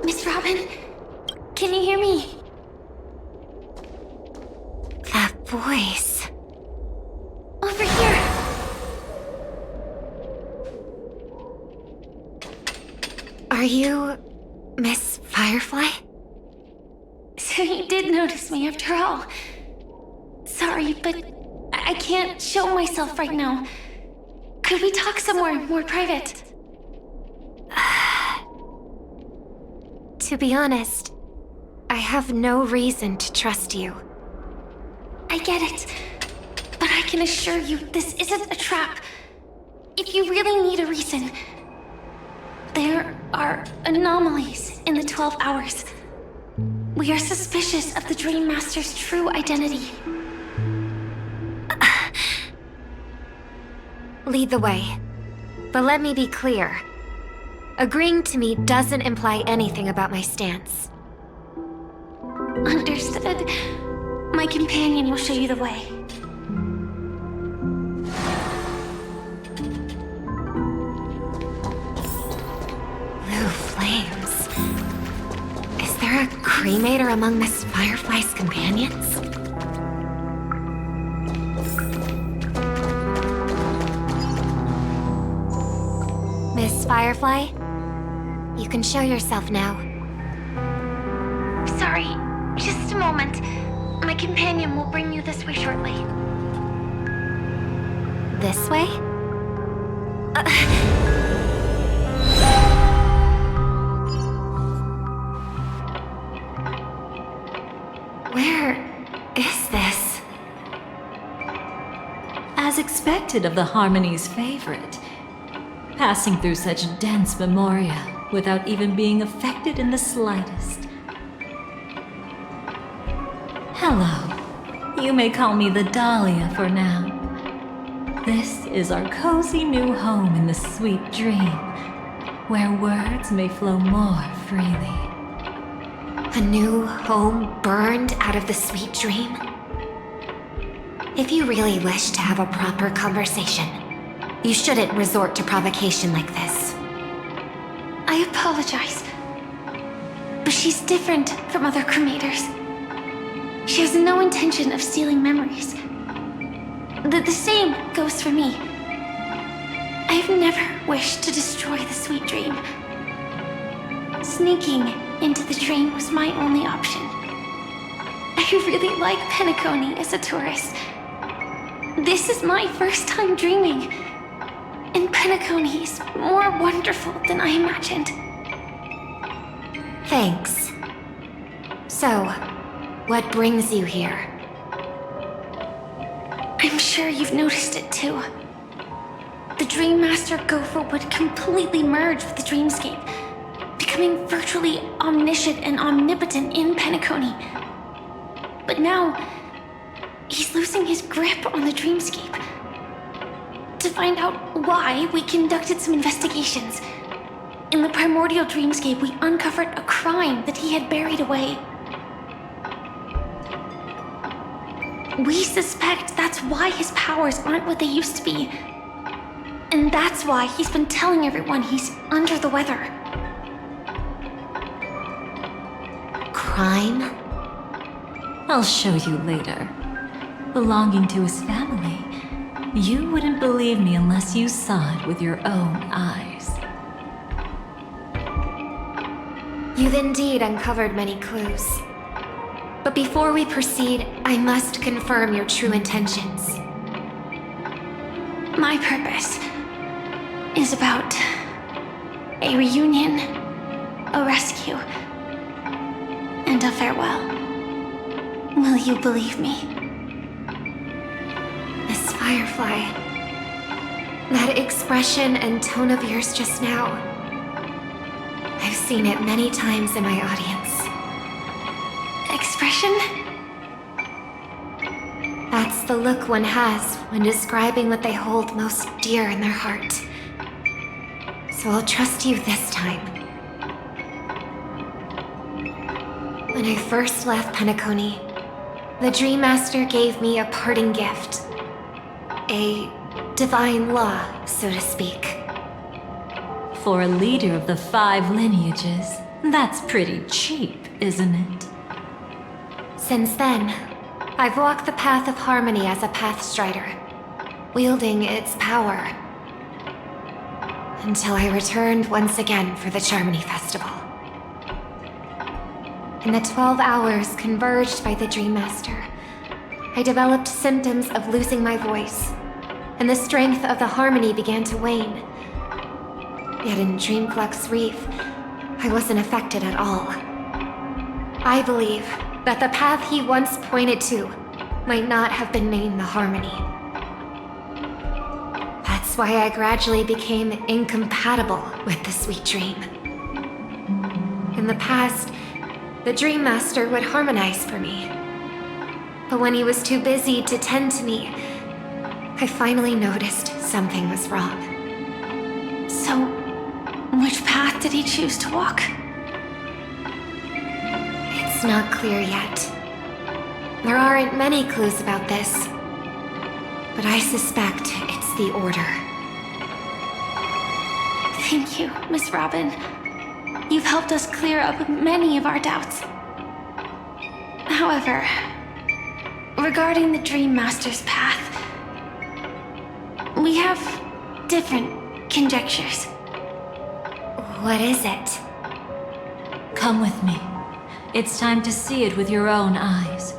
Miss Robin, can you hear me? That voice. Over here. Are you Miss Firefly? So you did notice me after all. Sorry, but I can't show myself right now. Could we talk somewhere more private? To be honest, I have no reason to trust you. I get it, but I can assure you this isn't a trap. If you really need a reason, there are anomalies in the 12 hours. We are suspicious of the Dream Master's true identity. Lead the way. But let me be clear. Agreeing to me doesn't imply anything about my stance. Understood. My companion will show you the way. Blue flames. Is there a cremator among Miss Firefly's companions? Miss Firefly? You can show yourself now. Sorry, just a moment. My companion will bring you this way shortly. This way? Where is this? As expected of the Harmony's favorite, passing through such dense memoria without even being affected in the slightest. Hello. You may call me the Dahlia for now. This is our cozy new home in the sweet dream, where words may flow more freely. A new home burned out of the sweet dream? If you really wish to have a proper conversation, you shouldn't resort to provocation like this. I apologize, but she's different from other cremators. She has no intention of stealing memories. The same goes for me. I have never wished to destroy the sweet dream. Sneaking into the dream was my only option. I really like Penacony as a tourist, This is my first time dreaming. And Penacony is more wonderful than I imagined. Thanks. So, what brings you here? I'm sure you've noticed it too. The Dream Master Gopher would completely merge with the dreamscape, becoming virtually omniscient and omnipotent in Penacony. But now, he's losing his grip on the dreamscape. To find out why, we conducted some investigations. In the primordial dreamscape, we uncovered a crime that he had buried away. We suspect that's why his powers aren't what they used to be. And that's why he's been telling everyone he's under the weather. Crime? I'll show you later. Belonging to his family, you wouldn't believe me unless you saw it with your own eyes. You've indeed uncovered many clues. But before we proceed, I must confirm your true intentions. My purpose is about a reunion, a rescue, and a farewell. Will you believe me? Miss Firefly, that expression and tone of yours just now, I've seen it many times in my audience. Expression? That's the look one has when describing what they hold most dear in their heart. So I'll trust you this time. When I first left Penacony, the Dream Master gave me a parting gift. A divine law, so to speak. For a leader of the 5 lineages, that's pretty cheap, isn't it? Since then, I've walked the path of harmony as a Pathstrider, wielding its power. Until I returned once again for the Charmony Festival. In the 12 hours converged by the Dream Master, I developed symptoms of losing my voice, and the strength of the harmony began to wane. Yet in Dreamflux Reef, I wasn't affected at all. I believe that the path he once pointed to might not have been named the Harmony. That's why I gradually became incompatible with the sweet dream. In the past, the Dream Master would harmonize for me. But when he was too busy to tend to me, I finally noticed something was wrong. So, which path did he choose to walk? It's not clear yet. There aren't many clues about this, but I suspect it's the Order. Thank you, Miss Robin. You've helped us clear up many of our doubts. However, regarding the Dream Master's path, we have different conjectures. What is it? Come with me. It's time to see it with your own eyes.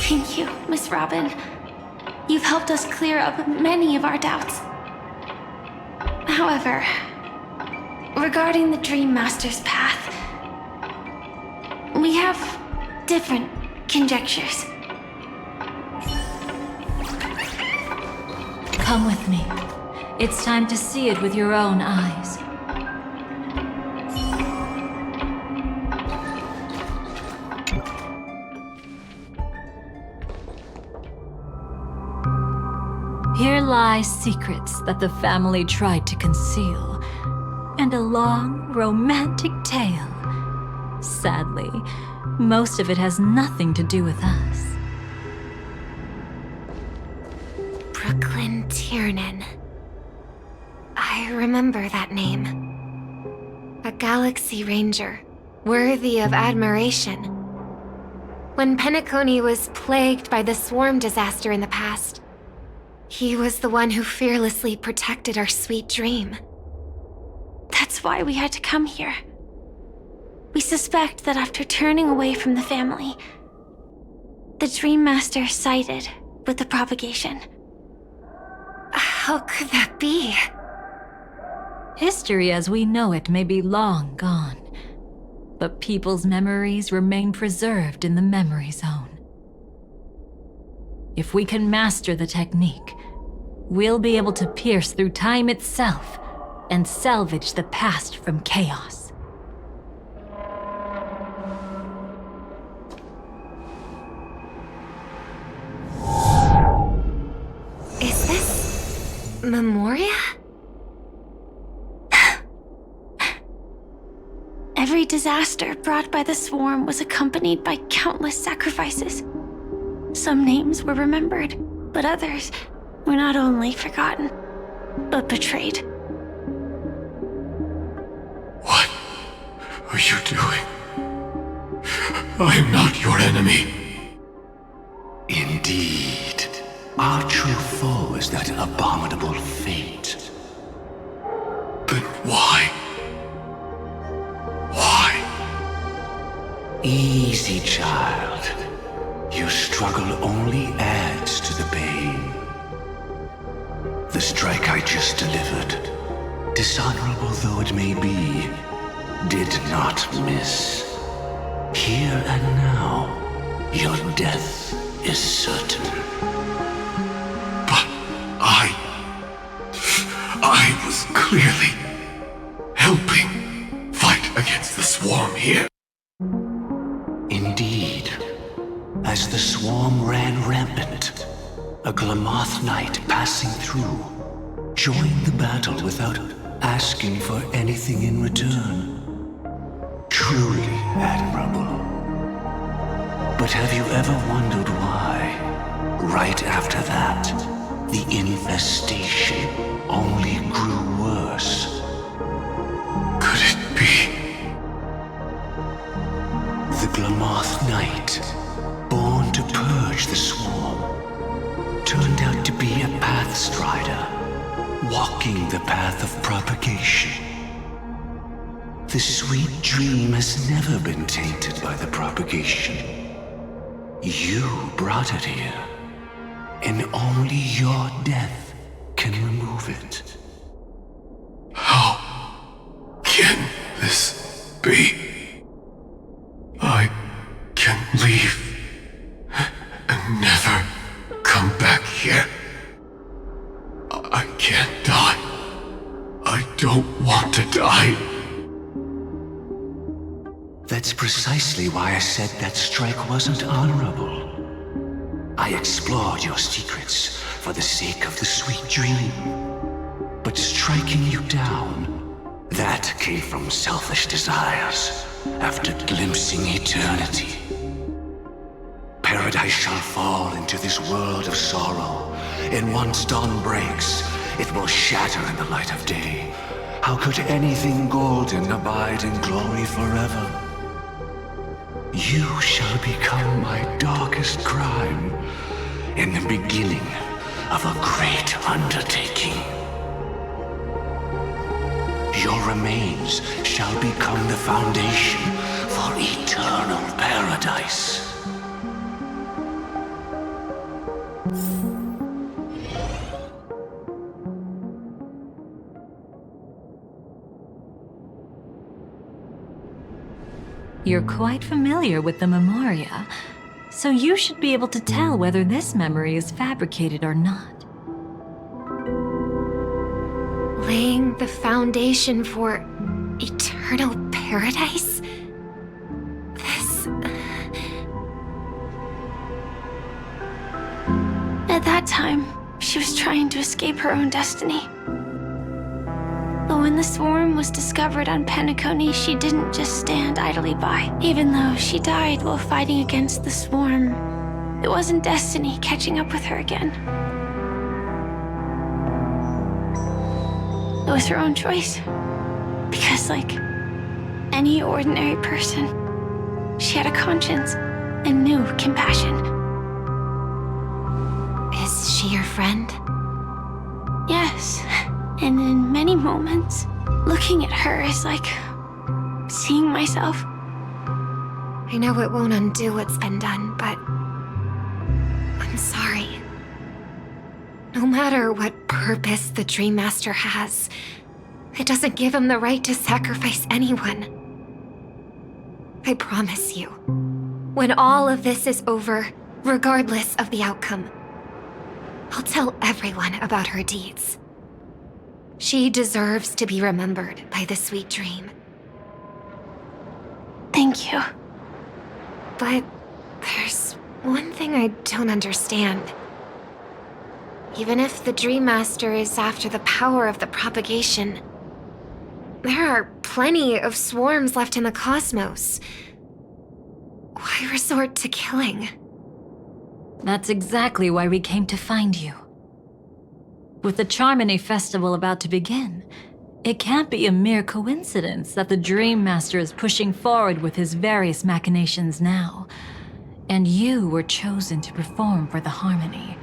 Thank you, Miss Robin. You've helped us clear up many of our doubts. However, regarding the Dream Master's path, we have different conjectures. Come with me. It's time to see it with your own eyes. Here lie secrets that the family tried to conceal, and a long, romantic tale. Sadly, most of it has nothing to do with us. Brooklyn Tiernan. I remember that name. A Galaxy Ranger, worthy of admiration. When Penacony was plagued by the swarm disaster in the past, He was the one who fearlessly protected our sweet dream. That's why we had to come here. We suspect that after turning away from the family, the Dream Master sided with the propagation. How could that be? History as we know it may be long gone, but people's memories remain preserved in the memory zone. If we can master the technique, we'll be able to pierce through time itself and salvage the past from chaos. Is this Memoria? Every disaster brought by the swarm was accompanied by countless sacrifices. Some names were remembered, but others were not only forgotten, but betrayed. What are you doing? I am not your enemy. Indeed. Our true foe is that abominable fate. Then why? Why? Easy, child. Your struggle only adds to the pain. The strike I just delivered, dishonorable though it may be, did not miss. Here and now, your death is certain. But I was clearly helping fight against the swarm here. Indeed. As the swarm ran rampant, a Glamoth knight passing through joined the battle without asking for anything in return. Truly admirable. But have you ever wondered why, right after that, the infestation only grew worse? Could it be? The Glamoth knight, born to purge the swarm, turned out to be a pathstrider, walking the path of propagation. The sweet dream has never been tainted by the propagation. You brought it here, and only your death can remove it. How can this be? I can leave and never come back here. I can't die. I don't want to die. That's precisely why I said that strike wasn't honorable. I explored your secrets for the sake of the sweet dream. But striking you down, that came from selfish desires after glimpsing eternity. Paradise shall fall into this world of sorrow, and once dawn breaks, it will shatter in the light of day. How could anything golden abide in glory forever? You shall become my darkest crime, in the beginning of a great undertaking. Your remains shall become the foundation for eternal paradise. You're quite familiar with the Memoria, so you should be able to tell whether this memory is fabricated or not. Laying the foundation for eternal paradise? This... At that time, she was trying to escape her own destiny. But when the swarm was discovered on Penacony, she didn't just stand idly by. Even though she died while fighting against the swarm, it wasn't destiny catching up with her again. It was her own choice. Because like any ordinary person, she had a conscience and knew compassion. Is she your friend? And in many moments, looking at her is like seeing myself. I know it won't undo what's been done, but I'm sorry. No matter what purpose the Dream Master has, it doesn't give him the right to sacrifice anyone. I promise you, when all of this is over, regardless of the outcome, I'll tell everyone about her deeds. She deserves to be remembered by the Sweet Dream. Thank you. But there's one thing I don't understand. Even if the Dream Master is after the power of the propagation, there are plenty of swarms left in the cosmos. Why resort to killing? That's exactly why we came to find you. With the Charmony Festival about to begin, it can't be a mere coincidence that the Dream Master is pushing forward with his various machinations now, and you were chosen to perform for the Harmony.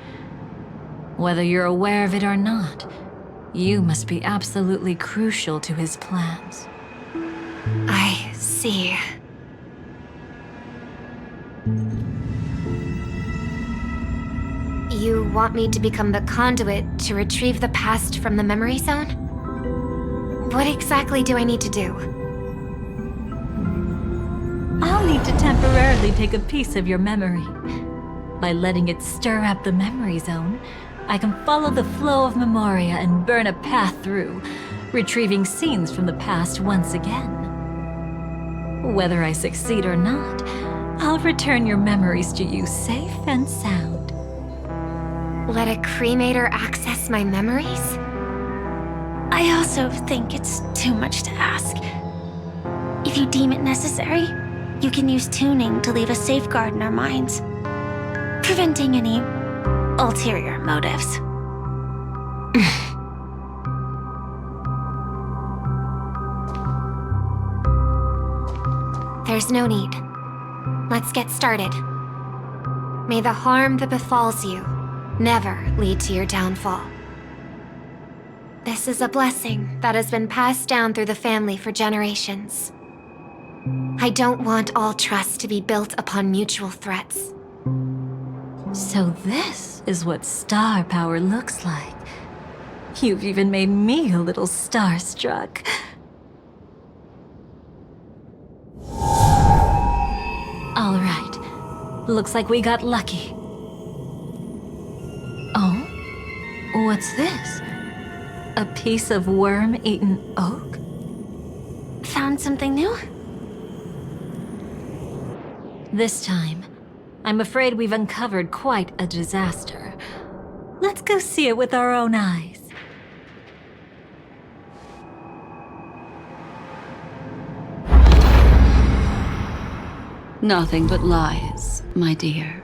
Whether you're aware of it or not, you must be absolutely crucial to his plans. I see. You want me to become the conduit to retrieve the past from the memory zone? What exactly do I need to do? I'll need to temporarily take a piece of your memory. By letting it stir up the memory zone, I can follow the flow of memoria and burn a path through, retrieving scenes from the past once again. Whether I succeed or not, I'll return your memories to you safe and sound. Let a cremator access my memories? I also think it's too much to ask. If you deem it necessary, you can use tuning to leave a safeguard in our minds, preventing any ulterior motives. There's no need. Let's get started. May the harm that befalls you never lead to your downfall. This is a blessing that has been passed down through the family for generations. I don't want all trust to be built upon mutual threats. So this is what star power looks like. You've even made me a little starstruck. All right. Looks like we got lucky. Oh? What's this? A piece of worm-eaten oak? Found something new? This time, I'm afraid we've uncovered quite a disaster. Let's go see it with our own eyes. Nothing but lies, my dear.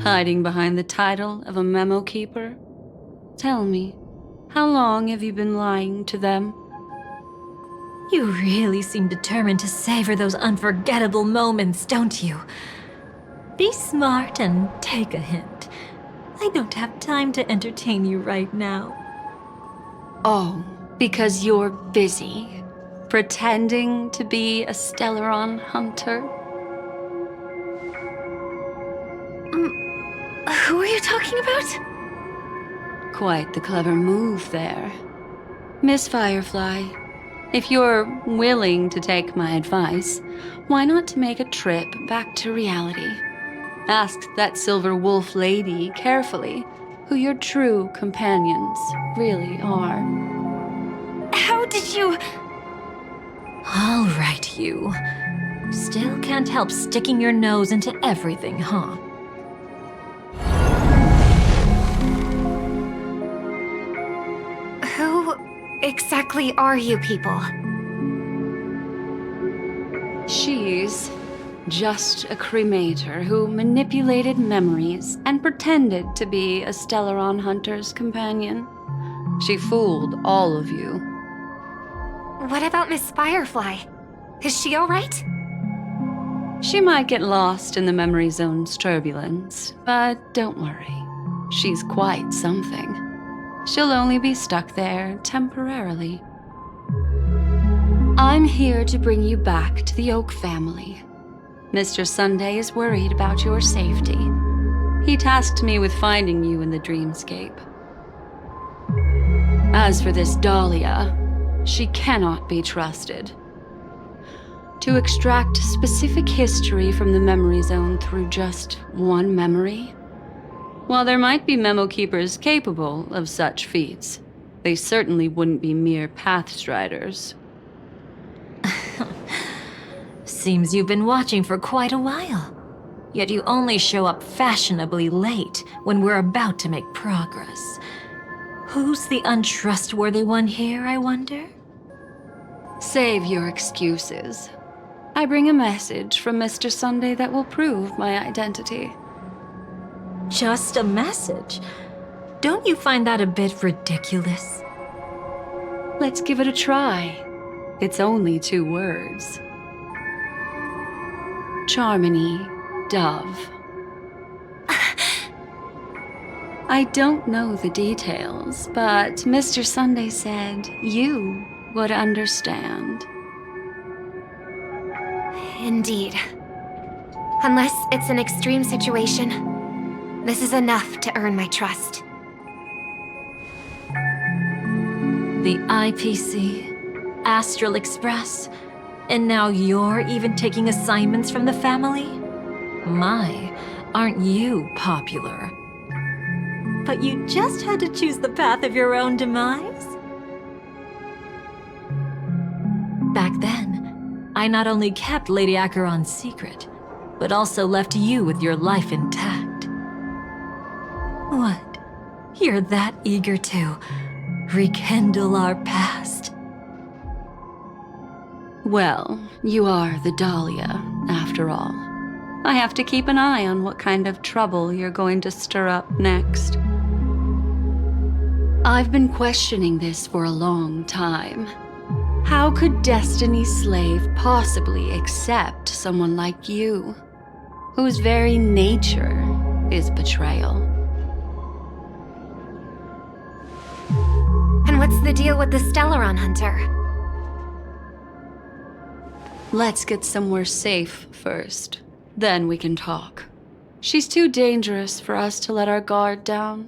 Hiding behind the title of a memo keeper? Tell me, how long have you been lying to them? You really seem determined to savor those unforgettable moments, don't you? Be smart and take a hint. I don't have time to entertain you right now. Oh, because you're busy, pretending to be a Stellaron hunter? Who are you talking about? Quite the clever move there. Miss Firefly, if you're willing to take my advice, why not to make a trip back to reality? Ask that Silver Wolf lady carefully who your true companions really are. How did you... All right, you. Still can't help sticking your nose into everything, huh? Who exactly are you people? She's just a cremator who manipulated memories and pretended to be a Stellaron hunter's companion. She fooled all of you. What about Miss Firefly? Is she alright? She might get lost in the memory zone's turbulence, but don't worry. She's quite something. She'll only be stuck there temporarily. I'm here to bring you back to the Oak family. Mr. Sunday is worried about your safety. He tasked me with finding you in the dreamscape. As for this Dahlia, she cannot be trusted. To extract specific history from the memory zone through just one memory? While there might be memo keepers capable of such feats, they certainly wouldn't be mere pathstriders. Seems you've been watching for quite a while. Yet you only show up fashionably late when we're about to make progress. Who's the untrustworthy one here, I wonder? Save your excuses. I bring a message from Mr. Sunday that will prove my identity. Just a message? Don't you find that a bit ridiculous? Let's give it a try. It's only 2 words. Charmony, Dove. I don't know the details, but Mr. Sunday said you would understand. Indeed. Unless it's an extreme situation, this is enough to earn my trust. The IPC, Astral Express, and now you're even taking assignments from the family? My, aren't you popular? But you just had to choose the path of your own demise? Back then, I not only kept Lady Acheron's secret, but also left you with your life intact. What? You're that eager to rekindle our past? Well, you are the Dahlia, after all. I have to keep an eye on what kind of trouble you're going to stir up next. I've been questioning this for a long time. How could Destiny's slave possibly accept someone like you, whose very nature is betrayal? And what's the deal with the Stellaron Hunter? Let's get somewhere safe first. Then we can talk. She's too dangerous for us to let our guard down.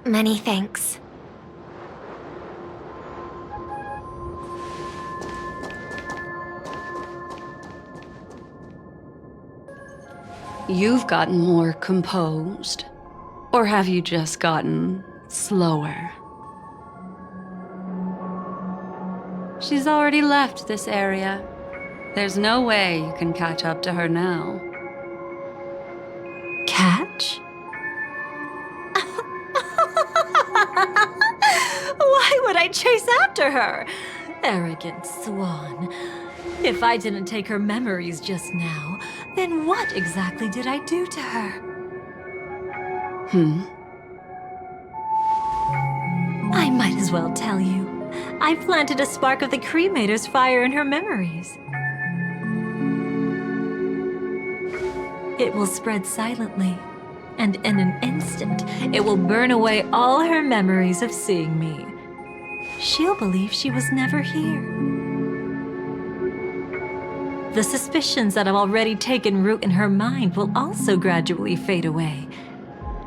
Many thanks. You've gotten more composed. Or have you just gotten slower? She's already left this area. There's no way you can catch up to her now. Catch? Why would I chase after her? Arrogant swan. If I didn't take her memories just now, then what exactly did I do to her? I might as well tell you. I planted a spark of the cremator's fire in her memories. It will spread silently, and in an instant, it will burn away all her memories of seeing me. She'll believe she was never here. The suspicions that have already taken root in her mind will also gradually fade away.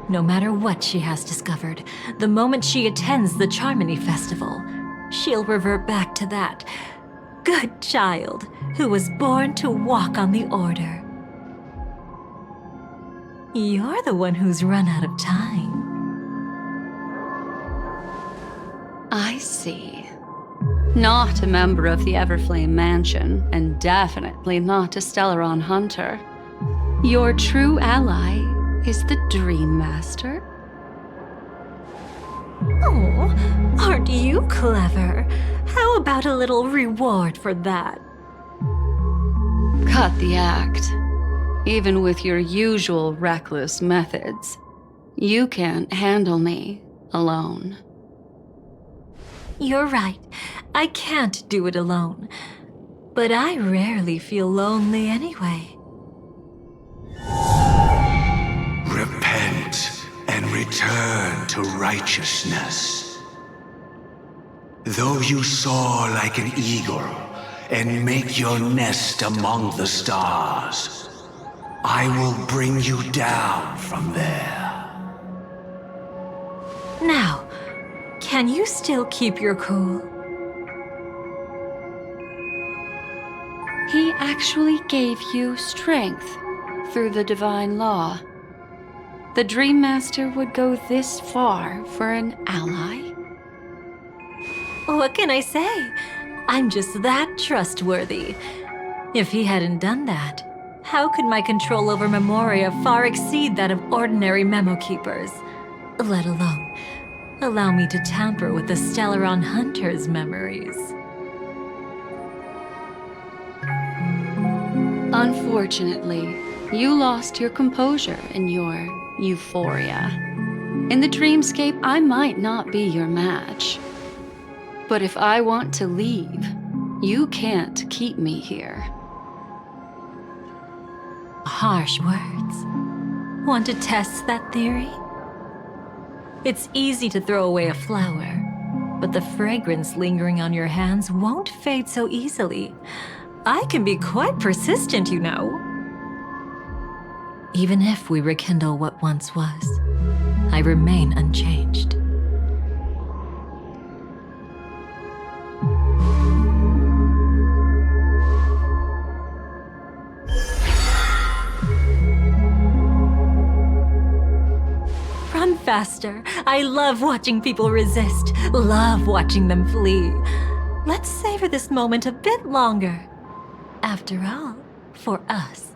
No matter what she has discovered, the moment she attends the Charmony Festival, she'll revert back to that good child who was born to walk on the Order. You're the one who's run out of time. I see. Not a member of the Everflame Mansion, and definitely not a Stellaron Hunter. Your true ally is the Dream Master. Oh, aren't you clever? How about a little reward for that? Cut the act. Even with your usual reckless methods, you can't handle me alone. You're right. I can't do it alone. But I rarely feel lonely anyway. Repent. return to righteousness. Though you soar like an eagle and make your nest among the stars, I will bring you down from there. Now, can you still keep your cool? He actually gave you strength through the divine law. The Dream Master would go this far for an ally? What can I say? I'm just that trustworthy. If he hadn't done that, how could my control over Memoria far exceed that of ordinary memo keepers? Let alone allow me to tamper with the Stellaron Hunter's memories. Unfortunately, you lost your composure in your euphoria. In the dreamscape, I might not be your match. But if I want to leave, you can't keep me here. Harsh words. Want to test that theory? It's easy to throw away a flower, but the fragrance lingering on your hands won't fade so easily. I can be quite persistent, you know. Even if we rekindle what once was, I remain unchanged. Run faster. I love watching people resist, love watching them flee. Let's savor this moment a bit longer. After all, for us,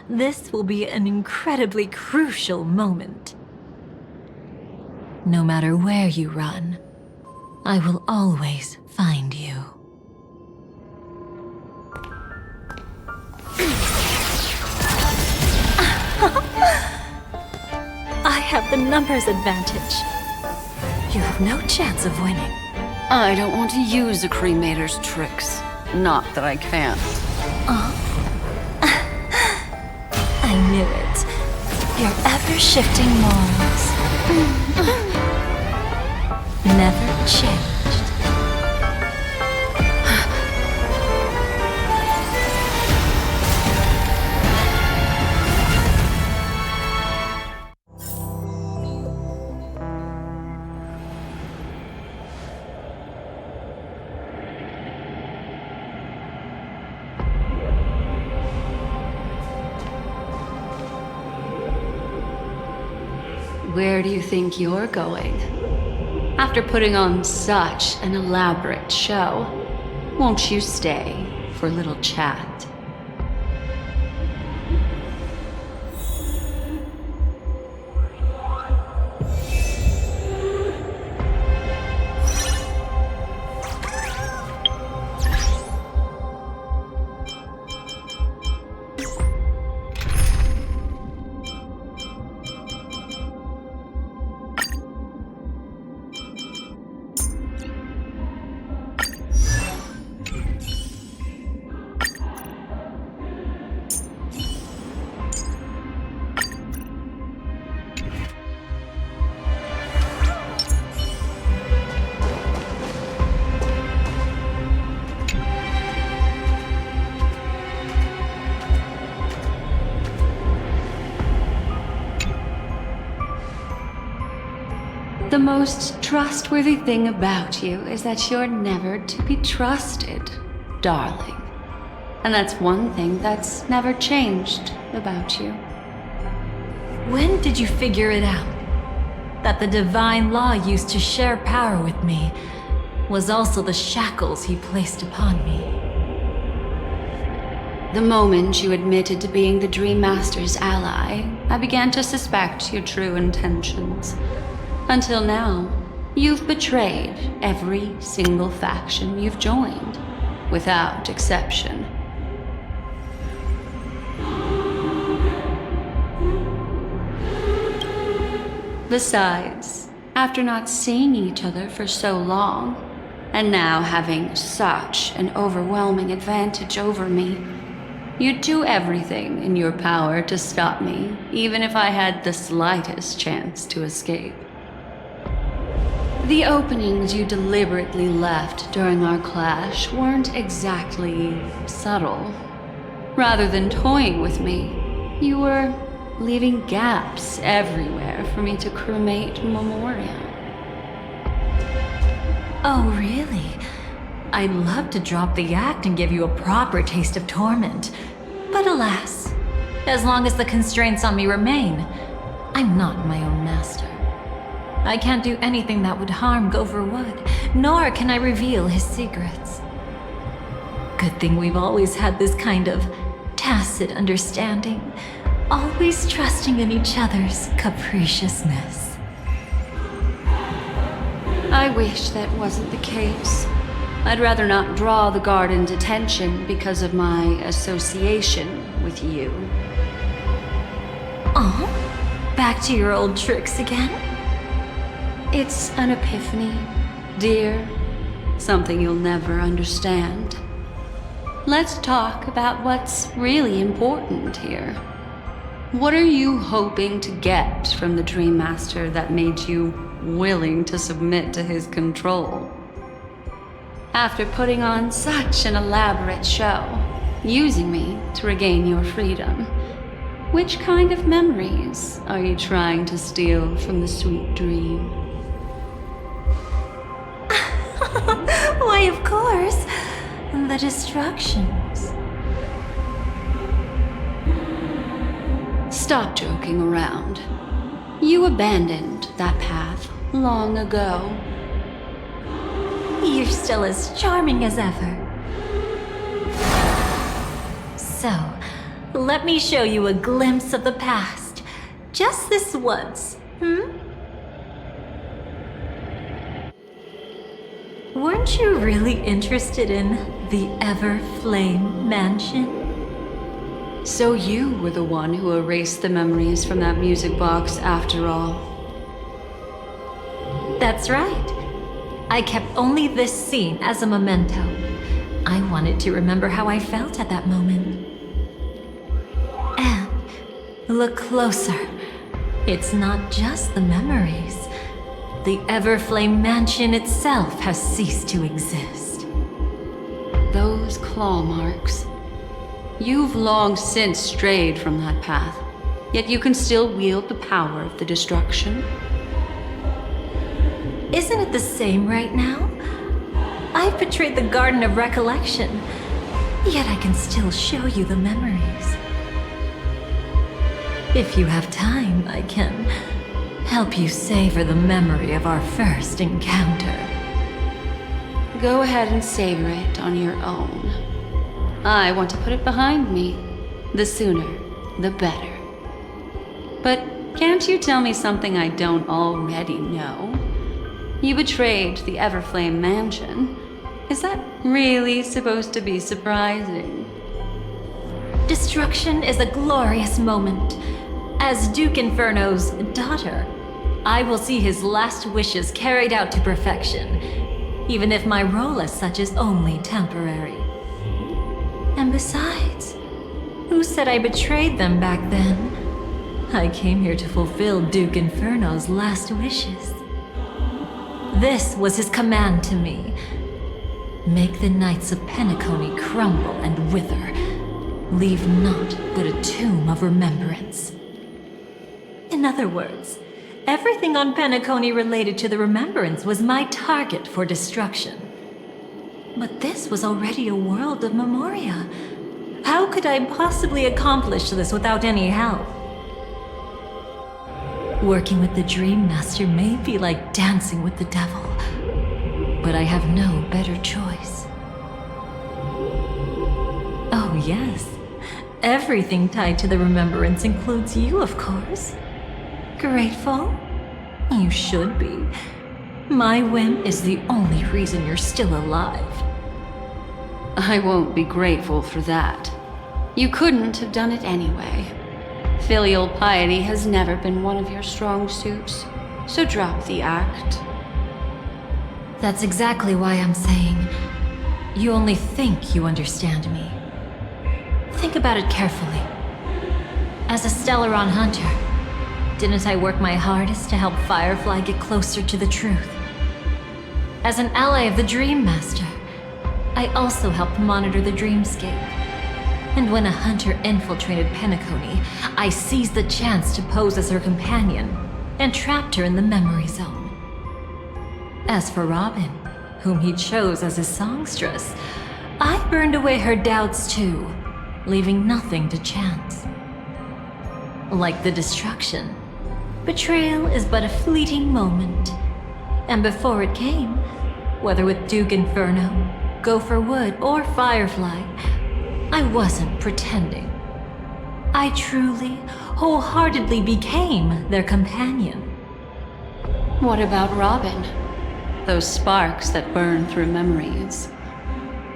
this will be an incredibly crucial moment. No matter where you run, I will always find you. I have the numbers advantage. You have no chance of winning. I don't want to use the cremator's tricks. Not that I can't. I knew it. Your ever-shifting morals. Never changed. Where do you think you're going? After putting on such an elaborate show, won't you stay for a little chat? The most trustworthy thing about you is that you're never to be trusted, darling. And that's one thing that's never changed about you. When did you figure it out? That the divine law used to share power with me was also the shackles he placed upon me. The moment you admitted to being the Dream Master's ally, I began to suspect your true intentions. Until now, you've betrayed every single faction you've joined, without exception. Besides, after not seeing each other for so long, and now having such an overwhelming advantage over me, You'd do everything in your power to stop me, even if I had the slightest chance to escape. The openings you deliberately left during our clash weren't exactly subtle. Rather than toying with me, you were leaving gaps everywhere for me to cremate Memoria. Oh, really? I'd love to drop the act and give you a proper taste of torment. But alas, as long as the constraints on me remain, I'm not my own master. I can't do anything that would harm Gopher Wood, nor can I reveal his secrets. Good thing we've always had this kind of tacit understanding, always trusting in each other's capriciousness. I wish that wasn't the case. I'd rather not draw the garden's attention because of my association with you. Oh, back to your old tricks again? It's an epiphany, dear. Something you'll never understand. Let's talk about what's really important here. What are you hoping to get from the Dream Master that made you willing to submit to his control? After putting on such an elaborate show, using me to regain your freedom, which kind of memories are you trying to steal from the sweet dream? Why, of course, the destructions. Stop joking around. You abandoned that path long ago. You're still as charming as ever. So, let me show you a glimpse of the past. Just this once, Weren't you really interested in the Everflame Mansion? So you were the one who erased the memories from that music box after all. That's right. I kept only this scene as a memento. I wanted to remember how I felt at that moment. And look closer. It's not just the memories. The Everflame Mansion itself has ceased to exist. Those claw marks. You've long since strayed from that path, yet you can still wield the power of the destruction. Isn't it the same right now? I've betrayed the Garden of Recollection, yet I can still show you the memories. If you have time, I can help you savor the memory of our first encounter. Go ahead and savor it on your own. I want to put it behind me. The sooner, the better. But can't you tell me something I don't already know? You betrayed the Everflame Mansion. Is that really supposed to be surprising? Destruction is a glorious moment. As Duke Inferno's daughter, I will see his last wishes carried out to perfection, even if my role as such is only temporary. And besides, who said I betrayed them back then? I came here to fulfill Duke Inferno's last wishes. This was his command to me. Make the Knights of Penacony crumble and wither. Leave naught but a tomb of remembrance. In other words, everything on Penacony related to the remembrance was my target for destruction. But this was already a world of Memoria. How could I possibly accomplish this without any help? Working with the Dream Master may be like dancing with the devil, but I have no better choice. Oh yes, everything tied to the remembrance includes you, of course. Grateful? You should be. My whim is the only reason you're still alive. I won't be grateful for that. You couldn't have done it anyway. Filial piety has never been one of your strong suits, so drop the act. That's exactly why I'm saying you only think you understand me. think about it carefully. As a Stellaron hunter, didn't I work my hardest to help Firefly get closer to the truth? As an ally of the Dream Master, I also helped monitor the dreamscape. And when a hunter infiltrated Penacony, I seized the chance to pose as her companion and trapped her in the memory zone. As for Robin, whom he chose as his songstress, I burned away her doubts too, leaving nothing to chance. Like the destruction, betrayal is but a fleeting moment. And before it came, whether with Duke Inferno, Gopher Wood, or Firefly, I wasn't pretending. I truly, wholeheartedly became their companion. What about Robin? Those sparks that burn through memories.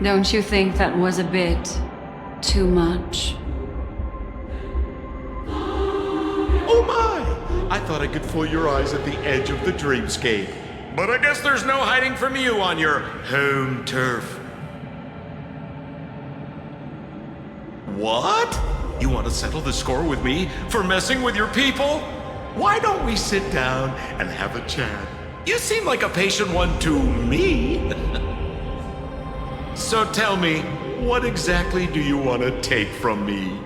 Don't you think that was a bit too much? Oh my! I thought I could fool your eyes at the edge of the dreamscape. But I guess there's no hiding from you on your home turf. What? You want to settle the score with me for messing with your people? Why don't we sit down and have a chat? You seem like a patient one to me. So tell me, what exactly do you want to take from me?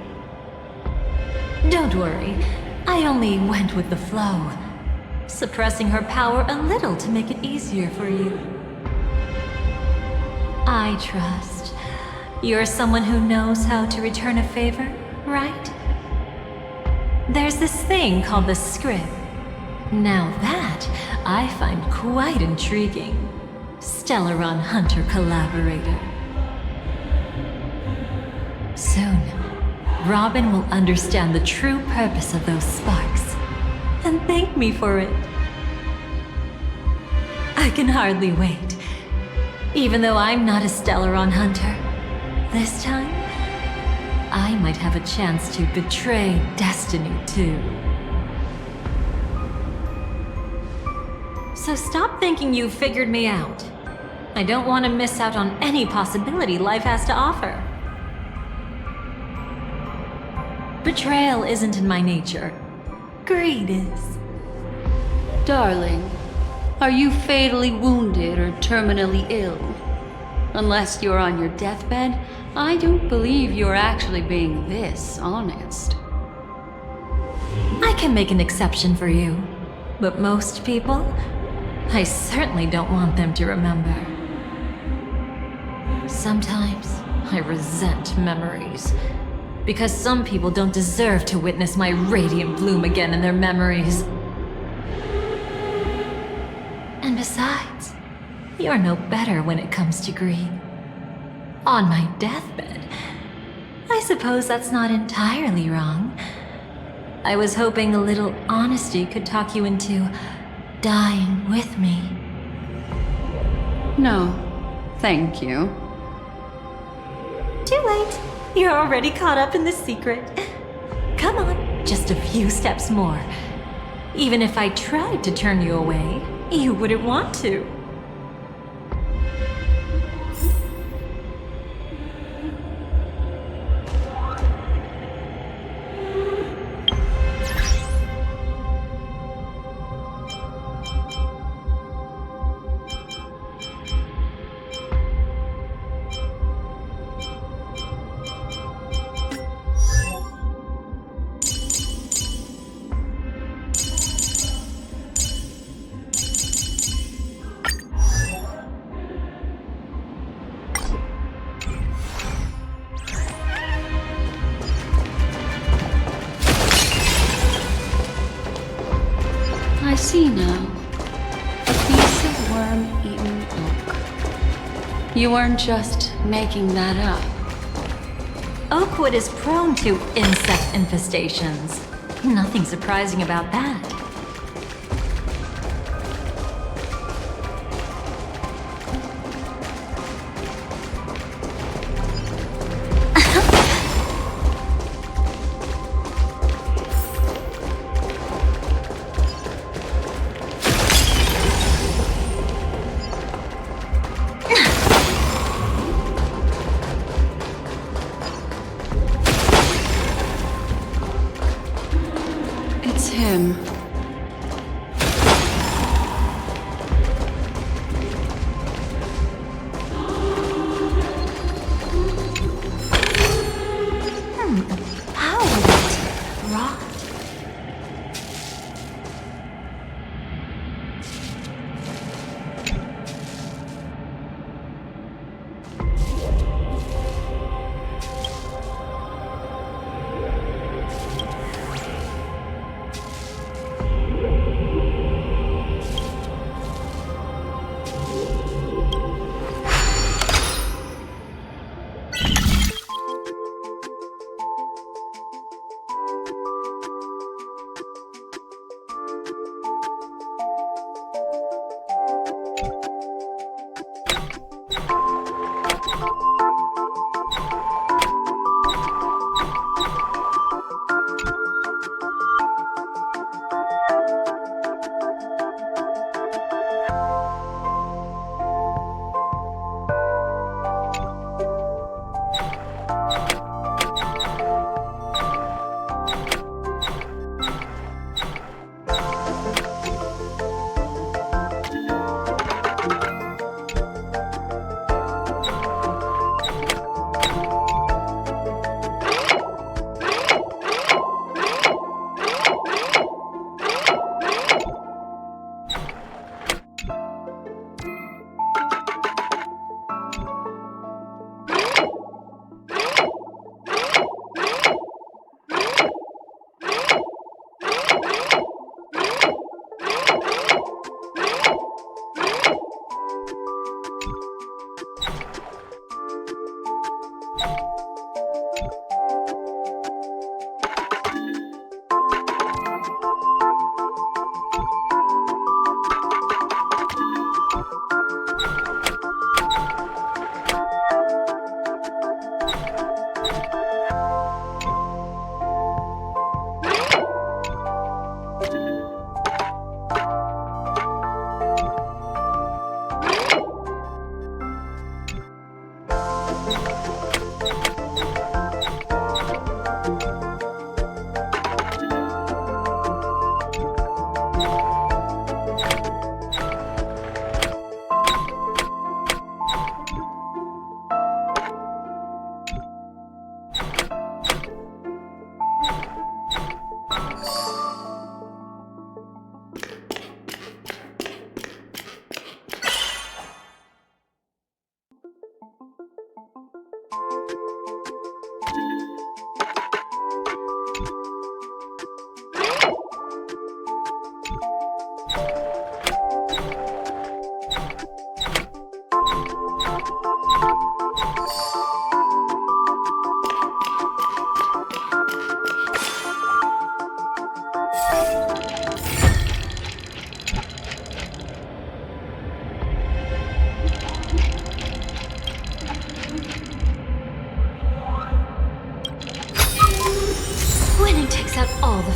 Don't worry, I only went with the flow, suppressing her power a little to make it easier for you. I trust you're someone who knows how to return a favor, right? There's this thing called the script. Now that I find quite intriguing. Stellaron Hunter collaborator. Soon, Robin will understand the true purpose of those sparks and thank me for it. I can hardly wait. Even though I'm not a Stellaron Hunter, this time, I might have a chance to betray destiny too. So stop thinking you've figured me out. I don't want to miss out on any possibility life has to offer. Betrayal isn't in my nature. Greed is. Darling, are you fatally wounded or terminally ill? Unless you're on your deathbed, I don't believe you're actually being this honest. I can make an exception for you, but most people, I certainly don't want them to remember. Sometimes I resent memories, because some people don't deserve to witness my radiant bloom again in their memories. And besides, you're no better when it comes to greed. On my deathbed, I suppose that's not entirely wrong. I was hoping a little honesty could talk you into dying with me. No, thank you. Too late. You're already caught up in the secret. Come on, just a few steps more. Even if I tried to turn you away, you wouldn't want to. I see now. A piece of worm-eaten oak. You weren't just making that up. Oakwood is prone to insect infestations. Nothing surprising about that.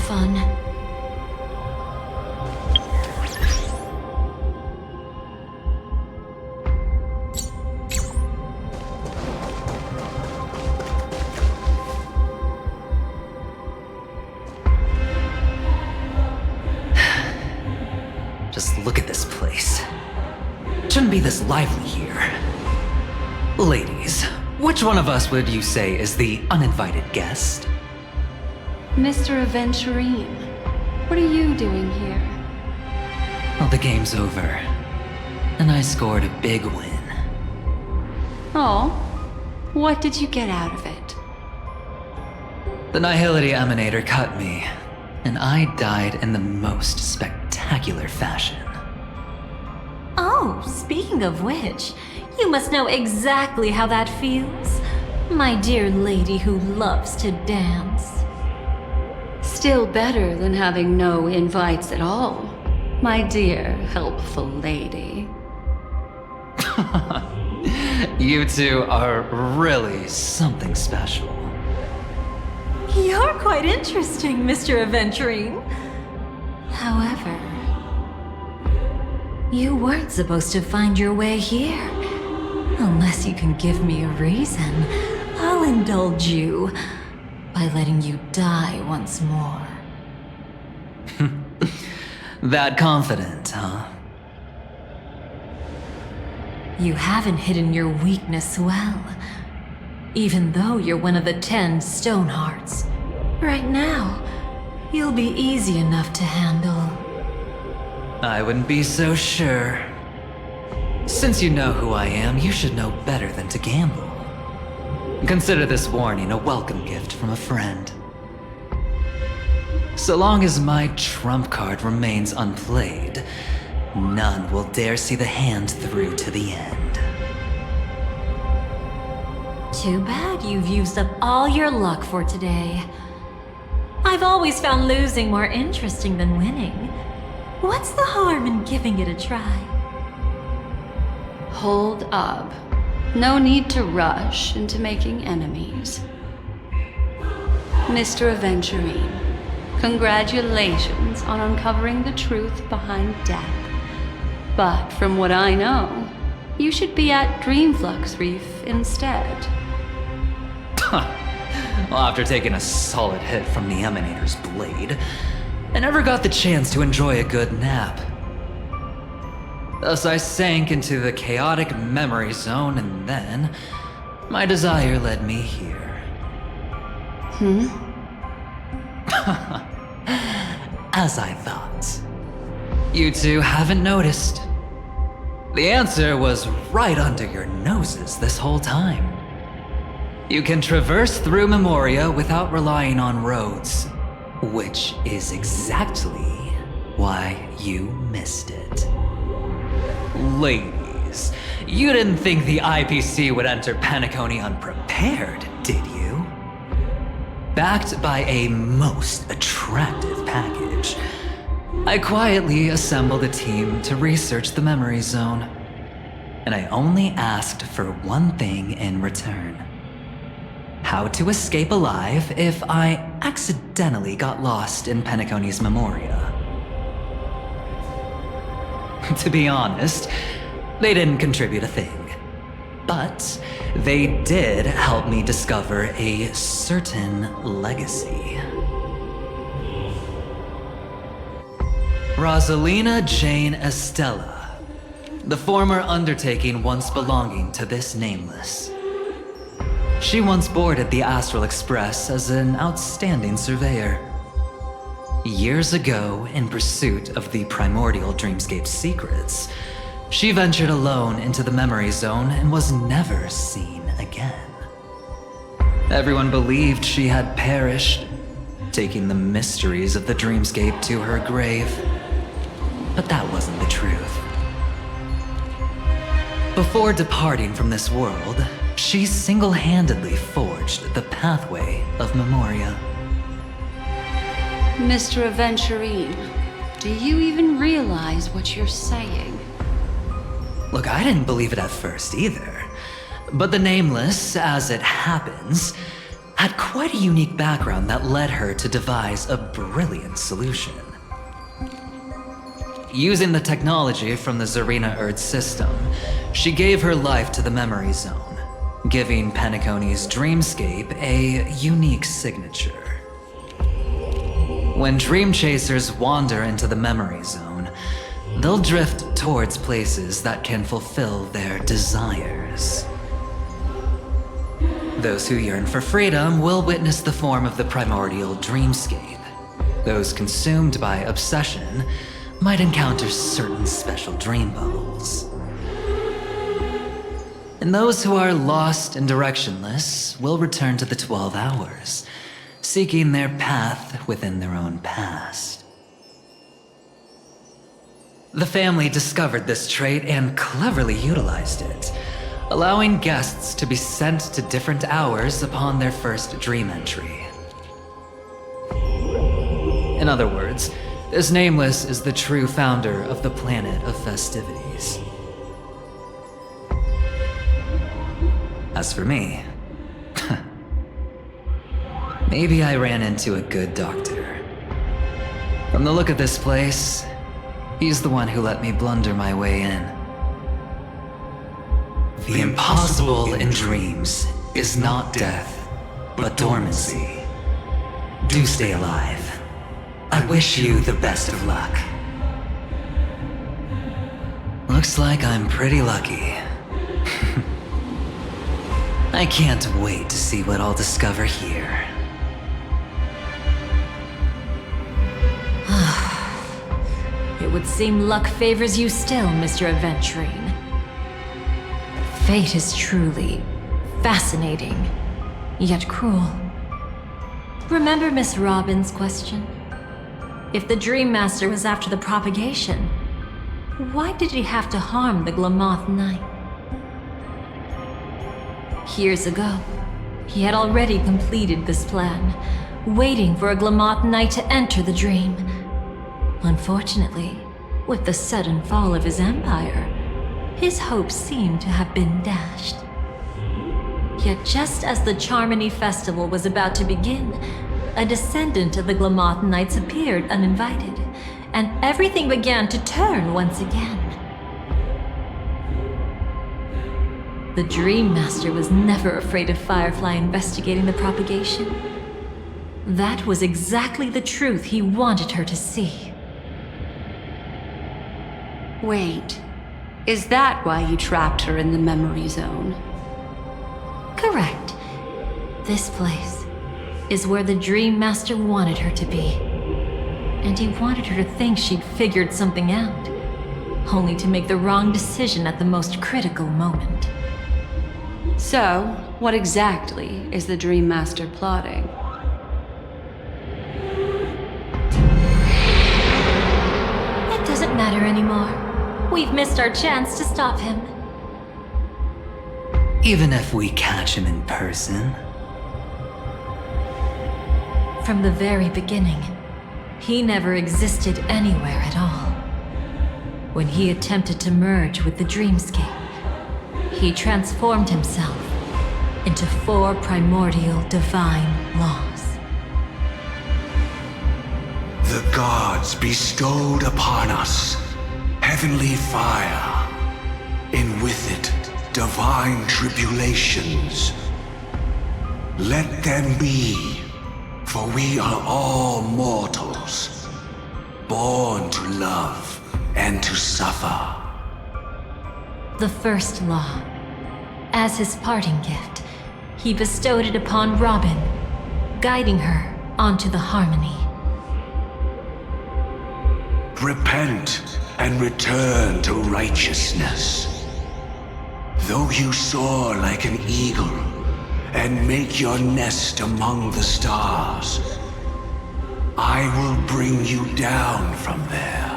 fun. Just look at this place. Shouldn't be this lively here. Ladies, which one of us would you say is the uninvited guest? Mr. Aventurine, what are you doing here? Well, the game's over. And I scored a big win. Oh, what did you get out of it? The Nihility Emanator cut me, and I died in the most spectacular fashion. Oh, speaking of which, you must know exactly how that feels. My dear lady who loves to dance. Still better than having no invites at all, my dear helpful lady. You two are really something special. You're quite interesting, Mr. Aventurine. However, you weren't supposed to find your way here. Unless you can give me a reason, I'll indulge you by letting you die once more. That confident, huh? You haven't hidden your weakness well, even though you're one of the 10 stone hearts. Right now, you'll be easy enough to handle. I wouldn't be so sure. Since you know who I am, you should know better than to gamble. Consider this warning a welcome gift from a friend. So long as my trump card remains unplayed, none will dare see the hand through to the end. Too bad you've used up all your luck for today. I've always found losing more interesting than winning. What's the harm in giving it a try? Hold up. No need to rush into making enemies. Mr. Aventurine, congratulations on uncovering the truth behind death. But from what I know, you should be at Dreamflux Reef instead. Well, after taking a solid hit from the Emanator's blade, I never got the chance to enjoy a good nap. Thus I sank into the chaotic memory zone, and then my desire led me here. As I thought. You two haven't noticed. The answer was right under your noses this whole time. You can traverse through Memoria without relying on roads, which is exactly why you missed it. Ladies, you didn't think the IPC would enter Penacony unprepared, did you? Backed by a most attractive package, I quietly assembled a team to research the memory zone. And I only asked for one thing in return. How to escape alive if I accidentally got lost in Penacony's Memoria. To be honest, they didn't contribute a thing. But they did help me discover a certain legacy. Rosalina Jane Estella, the former undertaking once belonging to this nameless. She once boarded the Astral Express as an outstanding surveyor. Years ago, in pursuit of the primordial dreamscape secrets, she ventured alone into the memory zone and was never seen again. Everyone believed she had perished, taking the mysteries of the dreamscape to her grave. But that wasn't the truth. Before departing from this world, she single-handedly forged the pathway of Memoria. Mr. Aventurine, do you even realize what you're saying? Look, I didn't believe it at first either. But the Nameless, as it happens, had quite a unique background that led her to devise a brilliant solution. Using the technology from the Zarina Earth system, she gave her life to the memory zone, giving Penacony's dreamscape a unique signature. When dream chasers wander into the memory zone, they'll drift towards places that can fulfill their desires. Those who yearn for freedom will witness the form of the primordial dreamscape. Those consumed by obsession might encounter certain special dream bubbles. And those who are lost and directionless will return to the 12 hours, seeking their path within their own past. The family discovered this trait and cleverly utilized it, allowing guests to be sent to different hours upon their first dream entry. In other words, this Nameless is the true founder of the planet of festivities. As for me, maybe I ran into a good doctor. From the look of this place, he's the one who let me blunder my way in. The impossible in dreams is not death, but dormancy. Do stay alive. I wish you the best of luck. Looks like I'm pretty lucky. I can't wait to see what I'll discover here. It would seem luck favors you still, Mr. Aventurine. Fate is truly fascinating, yet cruel. Remember Miss Robin's question? If the Dream Master was after the propagation, why did he have to harm the Glamoth Knight? Years ago, he had already completed this plan, waiting for a Glamoth Knight to enter the dream. Unfortunately, with the sudden fall of his empire, his hopes seemed to have been dashed. Yet just as the Charmony Festival was about to begin, a descendant of the Glamoth Knights appeared uninvited, and everything began to turn once again. The Dream Master was never afraid of Firefly investigating the propagation. That was exactly the truth he wanted her to see. Wait, is that why you trapped her in the memory zone? Correct. This place is where the Dream Master wanted her to be. And he wanted her to think she'd figured something out, only to make the wrong decision at the most critical moment. So, what exactly is the Dream Master plotting? It doesn't matter anymore. We've missed our chance to stop him. Even if we catch him in person? From the very beginning, he never existed anywhere at all. When he attempted to merge with the dreamscape, he transformed himself into 4 primordial divine laws. The gods bestowed upon us heavenly fire, and with it divine tribulations. Let them be, for we are all mortals, born to love and to suffer. The first law. As his parting gift, he bestowed it upon Robin, guiding her onto the harmony. Repent and return to righteousness. Though you soar like an eagle and make your nest among the stars, I will bring you down from there.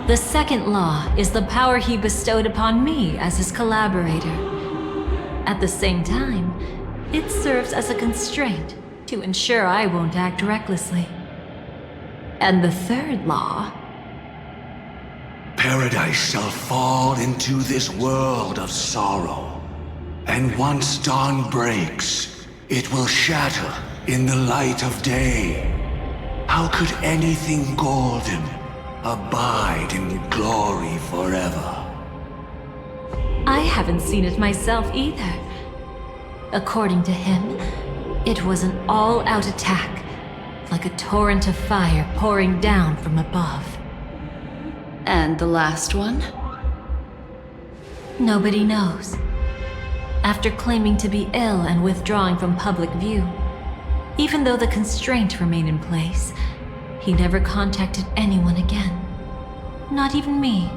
The second law is the power he bestowed upon me as his collaborator. At the same time, it serves as a constraint to ensure I won't act recklessly. And the third law... Paradise shall fall into this world of sorrow, and once dawn breaks, It will shatter in the light of day. How could anything golden abide in glory forever? I haven't seen it myself either. According to him, it was an all-out attack, like a torrent of fire pouring down from above. And the last one? Nobody knows. After claiming to be ill and withdrawing from public view, even though the constraints remain in place, he never contacted anyone again. Not even me,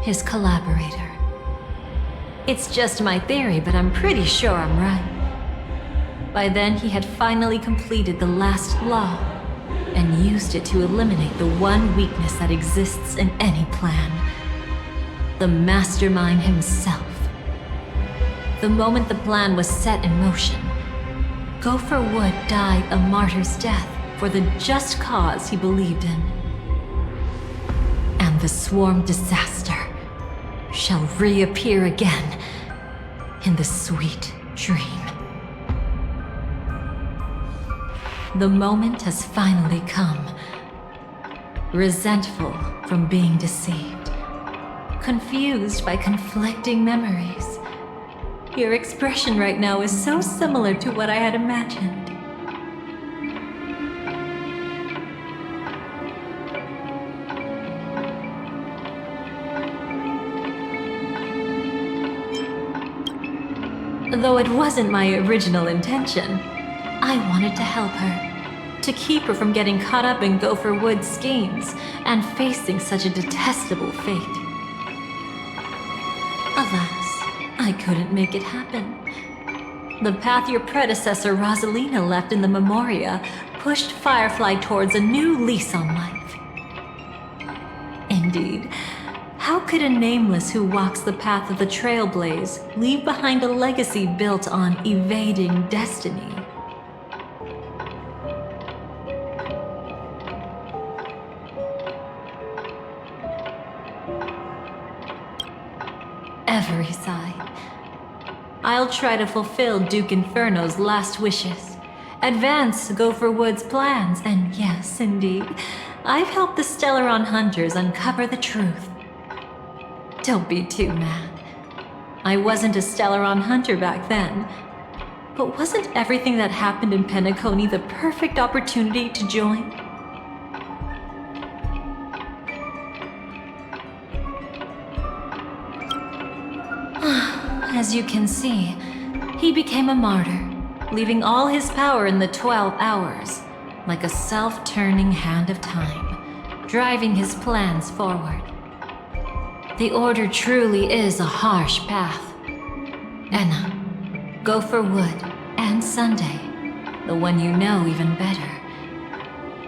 his collaborator. It's just my theory, but I'm pretty sure I'm right. By then, he had finally completed the last law and used it to eliminate the one weakness that exists in any plan. The mastermind himself. The moment the plan was set in motion, Gopher Wood died a martyr's death for the just cause he believed in. And the swarm disaster shall reappear again in the sweet dream. The moment has finally come. Resentful from being deceived, confused by conflicting memories. Your expression right now is so similar to what I had imagined. Though it wasn't my original intention, I wanted to help her, to keep her from getting caught up in Gopher Wood's schemes and facing such a detestable fate. Alas, I couldn't make it happen. The path your predecessor Rosalina left in the Memoria pushed Firefly towards a new lease on life. Indeed, how could a nameless who walks the path of the Trailblazer leave behind a legacy built on evading destiny? Every side. I'll try to fulfill Duke Inferno's last wishes, advance Gopher Wood's plans, and yes, indeed, I've helped the Stellaron Hunters uncover the truth. Don't be too mad. I wasn't a Stellaron Hunter back then, but wasn't everything that happened in Penacony the perfect opportunity to join? As you can see, he became a martyr, leaving all his power in the 12 hours, like a self-turning hand of time, driving his plans forward. The Order truly is a harsh path. Enna, Gopher Wood, and Sunday, the one you know even better,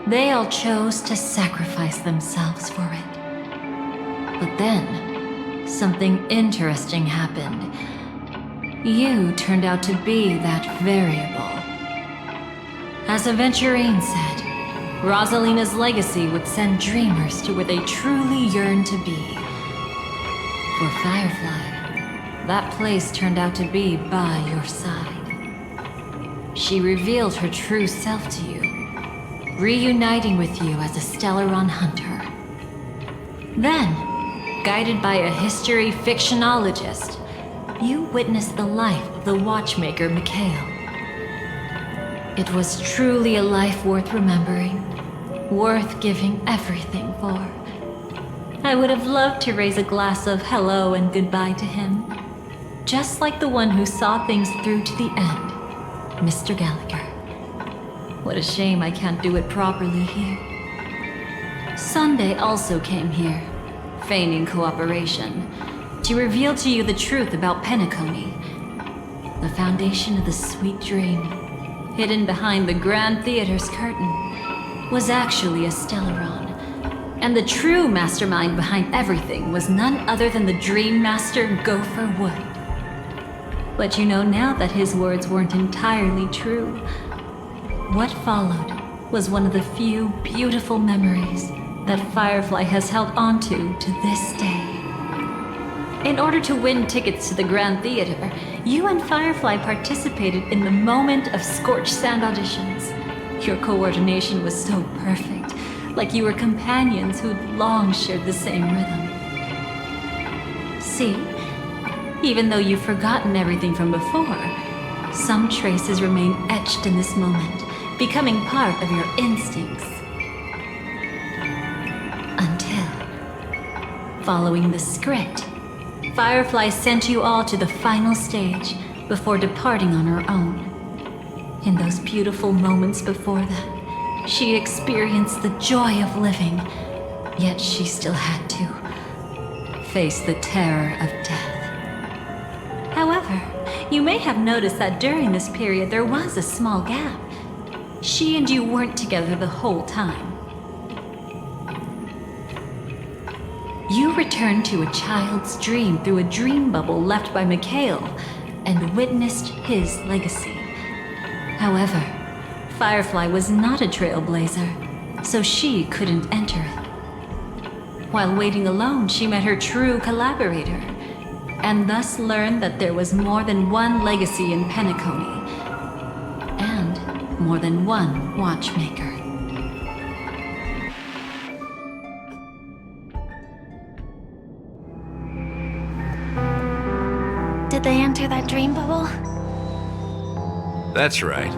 they all chose to sacrifice themselves for it. But then, something interesting happened. You turned out to be that variable. As Aventurine said, Rosalina's legacy would send dreamers to where they truly yearn to be. For Firefly, that place turned out to be by your side. She revealed her true self to you, reuniting with you as a Stellaron Hunter. Then, guided by a history fictionologist, you witnessed the life of the watchmaker Mikhail. It was truly a life worth remembering, worth giving everything for. I would have loved to raise a glass of hello and goodbye to him, just like the one who saw things through to the end, Mr. Gallagher. What a shame I can't do it properly here. Sunday also came here, feigning cooperation, to reveal to you the truth about Penacony, the foundation of the sweet dream, hidden behind the Grand Theater's curtain, was actually a Stellaron. And the true mastermind behind everything was none other than the Dream Master Gopher Wood. But you know now that his words weren't entirely true. What followed was one of the few beautiful memories that Firefly has held onto to this day. In order to win tickets to the Grand Theater, you and Firefly participated in the Moment of Scorched Sand auditions. Your coordination was so perfect, like you were companions who'd long shared the same rhythm. See? Even though you've forgotten everything from before, some traces remain etched in this moment, becoming part of your instincts. Until, following the script, Firefly sent you all to the final stage before departing on her own. In those beautiful moments before that, she experienced the joy of living, yet she still had to face the terror of death. However, you may have noticed that during this period there was a small gap. She and you weren't together the whole time. You returned to a child's dream through a dream bubble left by Mikhail and witnessed his legacy. However, Firefly was not a Trailblazer, so she couldn't enter it. While waiting alone, she met her true collaborator, and thus learned that there was more than one legacy in Penacony, and more than one watchmaker. Did they enter that dream bubble? That's right.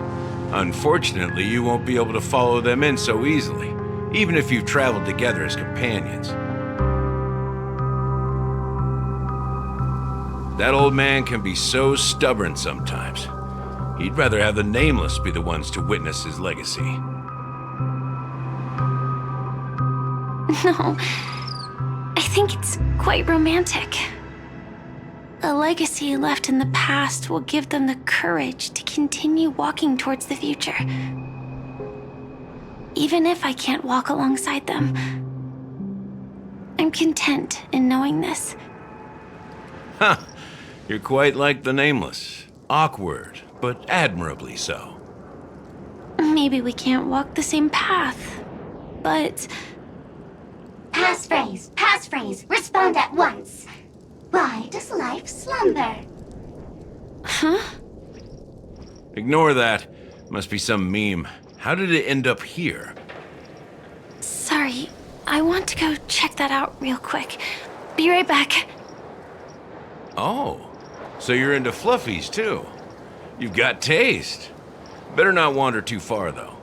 Unfortunately, you won't be able to follow them in so easily, even if you've traveled together as companions. That old man can be so stubborn sometimes. He'd rather have the Nameless be the ones to witness his legacy. No, I think it's quite romantic. A legacy left in the past will give them the courage to continue walking towards the future. Even if I can't walk alongside them, I'm content in knowing this. Huh. You're quite like the Nameless. Awkward, but admirably so. Maybe we can't walk the same path, but... Passphrase, respond at once. Why does life slumber? Huh? Ignore that. Must be some meme. How did it end up here? Sorry, I want to go check that out real quick. Be right back. Oh, so you're into fluffies too. You've got taste. Better not wander too far though.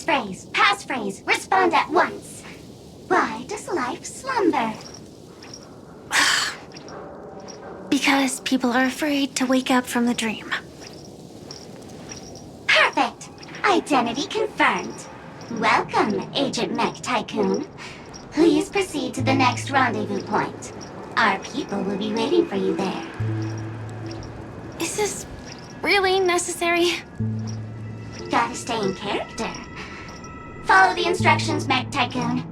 Passphrase, respond at once. Why does life slumber? Because people are afraid to wake up from the dream. Perfect. Identity confirmed. Welcome, Agent Mech Tycoon. Please proceed to the next rendezvous point. Our people will be waiting for you there. Is this really necessary? Gotta stay in character. Follow the instructions, Mech Tycoon.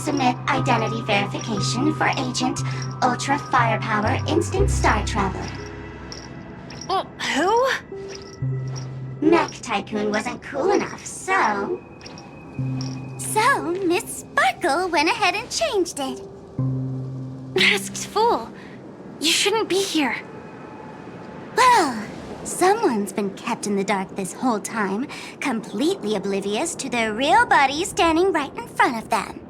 submit identity verification for Agent Ultra Firepower Instant Star Traveler. Who? Mech Tycoon wasn't cool enough, so... So, Miss Sparkle went ahead and changed it. Masked fool. You shouldn't be here. Well, someone's been kept in the dark this whole time, completely oblivious to their real body standing right in front of them.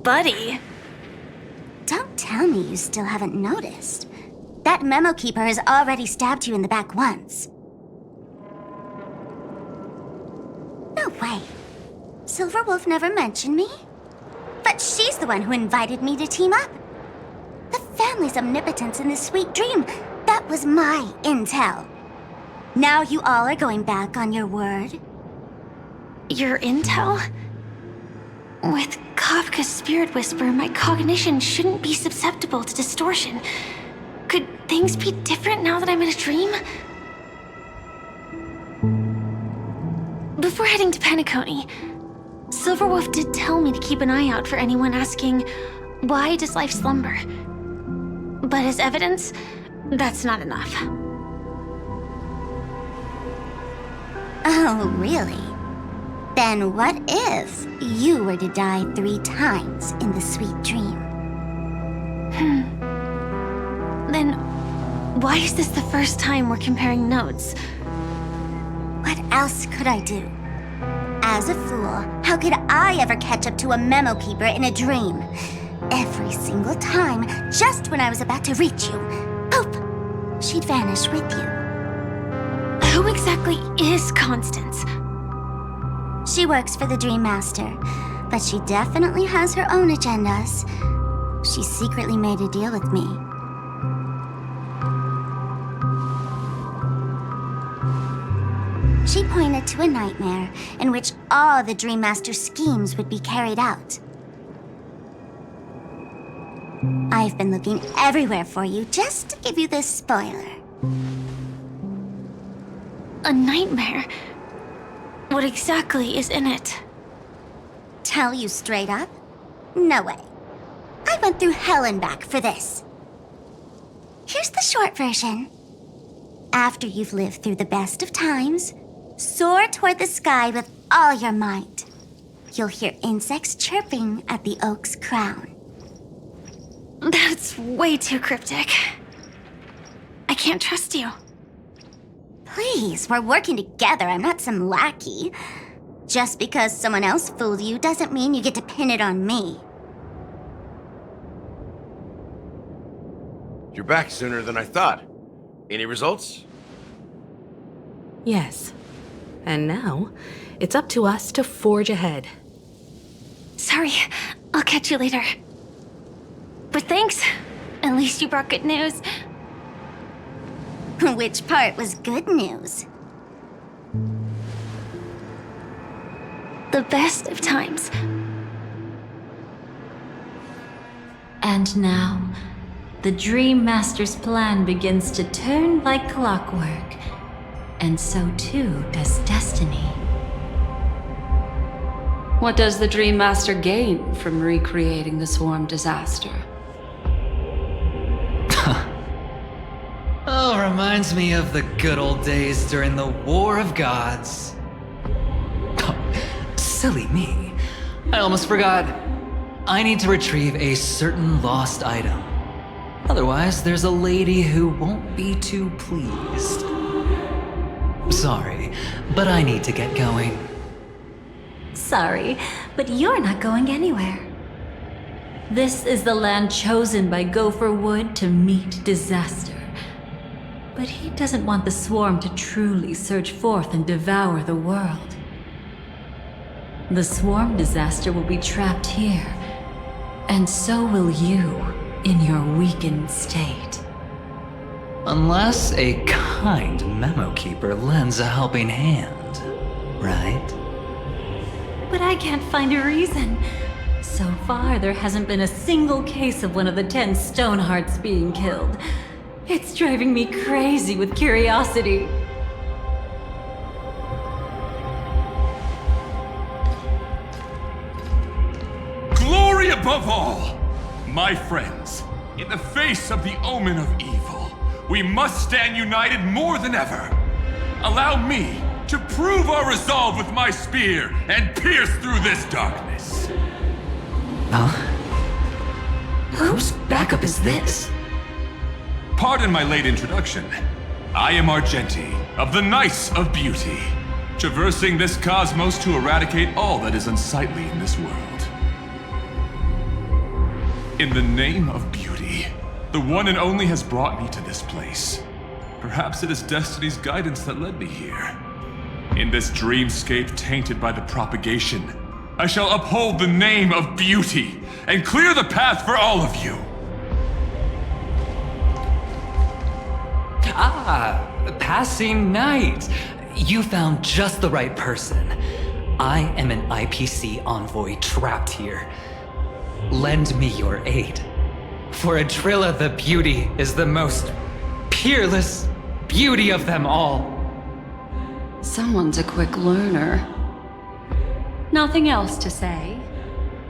Buddy. Don't tell me you still haven't noticed. That memo keeper has already stabbed you in the back once. No way. Silverwolf never mentioned me? But she's the one who invited me to team up. The family's omnipotence in this sweet dream, that was my intel. Now you all are going back on your word? Your intel? With Kafka's spirit whisper, my cognition shouldn't be susceptible to distortion. Could things be different now that I'm in a dream? Before heading to Penacony, Silverwolf did tell me to keep an eye out for anyone asking, why does life slumber? But as evidence, that's not enough. Oh, really? Then what if you were to die 3 times in the sweet dream? Then, why is this the first time we're comparing notes? What else could I do? As a fool, how could I ever catch up to a memo keeper in a dream? Every single time, just when I was about to reach you, poof, she'd vanish with you. Who exactly is Constance? She works for the Dream Master, but she definitely has her own agendas. She secretly made a deal with me. She pointed to a nightmare in which all the Dream Master's schemes would be carried out. I've been looking everywhere for you just to give you this spoiler. A nightmare? What exactly is in it? Tell you straight up? No way. I went through hell and back for this. Here's the short version. After you've lived through the best of times, soar toward the sky with all your might. You'll hear insects chirping at the oak's crown. That's way too cryptic. I can't trust you. Please, we're working together. I'm not some lackey. Just because someone else fooled you doesn't mean you get to pin it on me. You're back sooner than I thought. Any results? Yes. And now, it's up to us to forge ahead. Sorry, I'll catch you later. But thanks. At least you brought good news. Which part was good news? The best of times. And now, the Dream Master's plan begins to turn like clockwork, and so too does destiny. What does the Dream Master gain from recreating the swarm disaster? Oh, reminds me of the good old days during the War of Gods. Oh, silly me. I almost forgot. I need to retrieve a certain lost item. Otherwise, there's a lady who won't be too pleased. Sorry, but I need to get going. Sorry, but you're not going anywhere. This is the land chosen by Gopher Wood to meet disaster. But he doesn't want the swarm to truly surge forth and devour the world. The swarm disaster will be trapped here, and so will you in your weakened state. Unless a kind memo keeper lends a helping hand, right? But I can't find a reason. So far, there hasn't been a single case of one of the 10 Stonehearts being killed. It's driving me crazy with curiosity. above all, my friends, in the face of the omen of evil, we must stand united more than ever. Allow me to prove our resolve with my spear and pierce through this darkness. Huh? Whose backup is this? Pardon my late introduction. I am Argenti, of the Knights of Beauty, traversing this cosmos to eradicate all that is unsightly in this world. In the name of beauty, the one and only has brought me to this place. Perhaps it is destiny's guidance that led me here. In this dreamscape tainted by the propagation, I shall uphold the name of beauty and clear the path for all of you. Ah, passing knight. You found just the right person. I am an IPC envoy trapped here. Lend me your aid. For Adrilla the Beauty is the most peerless beauty of them all. Someone's a quick learner. Nothing else to say.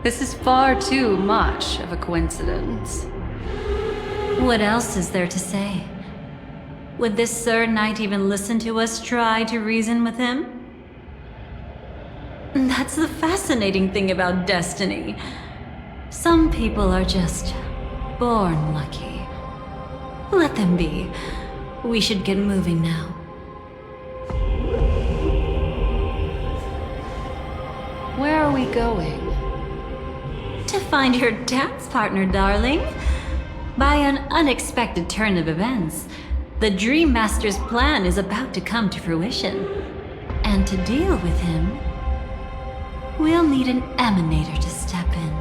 This is far too much of a coincidence. What else is there to say? Would this Sir Knight even listen to us try to reason with him? That's the fascinating thing about destiny. Some people are just born lucky. Let them be. We should get moving now. Where are we going? To find your dance partner, darling. By an unexpected turn of events, the Dream Master's plan is about to come to fruition. And to deal with him, we'll need an emanator to step in.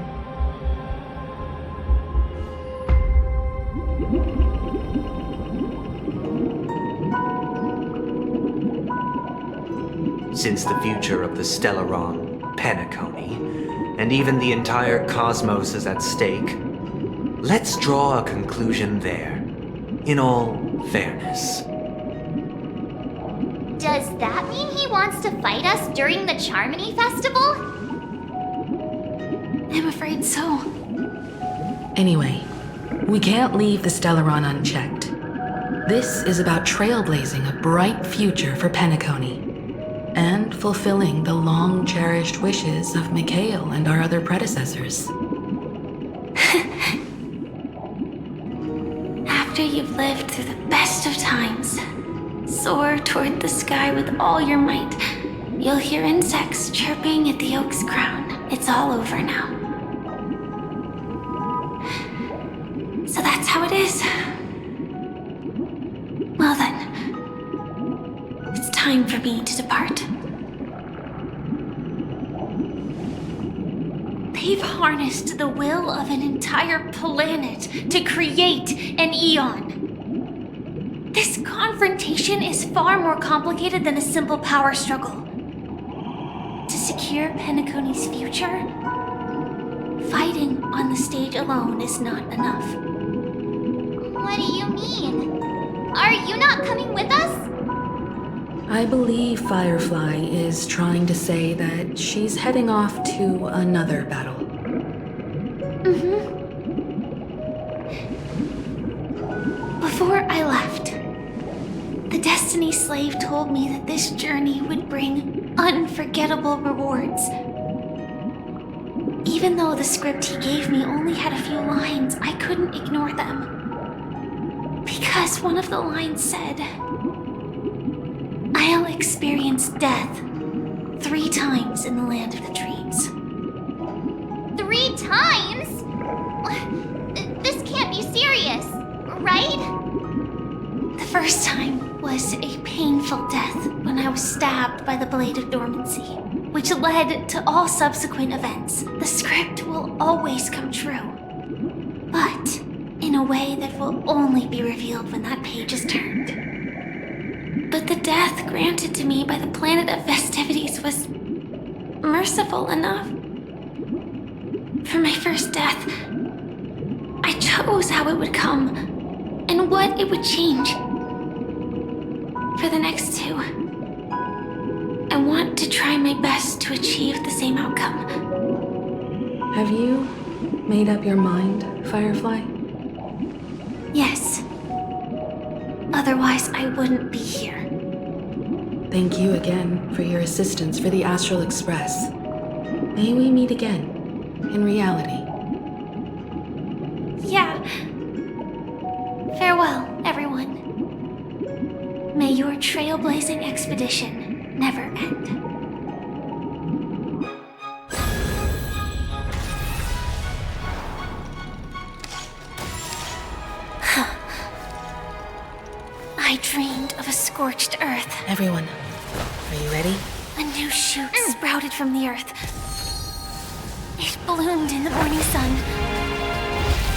Since the future of the Stellaron, Penacony, and even the entire cosmos is at stake, let's draw a conclusion there, in all fairness. Does that mean he wants to fight us during the Charmony Festival? I'm afraid so. Anyway, we can't leave the Stellaron unchecked. This is about trailblazing a bright future for Penacony, and fulfilling the long-cherished wishes of Mikhail and our other predecessors. After you've lived through the best of times, soar toward the sky with all your might. You'll hear insects chirping at the oak's crown. It's all over now. So that's how it is. Well then, it's time for me to depart. They've harnessed the will of an entire planet to create an eon. This confrontation is far more complicated than a simple power struggle. To secure Penacony's future, fighting on the stage alone is not enough. What do you mean? Are you not coming with us? I believe Firefly is trying to say that she's heading off to another battle. Before I left, the Destiny Slave told me that this journey would bring unforgettable rewards. Even though the script he gave me only had a few lines, I couldn't ignore them. Because one of the lines said, I'll experience death 3 times in the land of the dreams. 3 times? This can't be serious, right? The first time was a painful death when I was stabbed by the Blade of Dormancy, which led to all subsequent events. The script will always come true, but in a way that will only be revealed when that page is turned. But the death granted to me by the planet of festivities was merciful enough. For my first death, I chose how it would come and what it would change. For the next 2, I want to try my best to achieve the same outcome. Have you made up your mind, Firefly? Yes. Otherwise, I wouldn't be here. Thank you again for your assistance for the Astral Express. May we meet again, in reality. Yeah. Farewell, everyone. May your trailblazing expedition never end. I dreamed of a scorched earth. Everyone, are you ready? A new shoot sprouted from the earth. It bloomed in the morning sun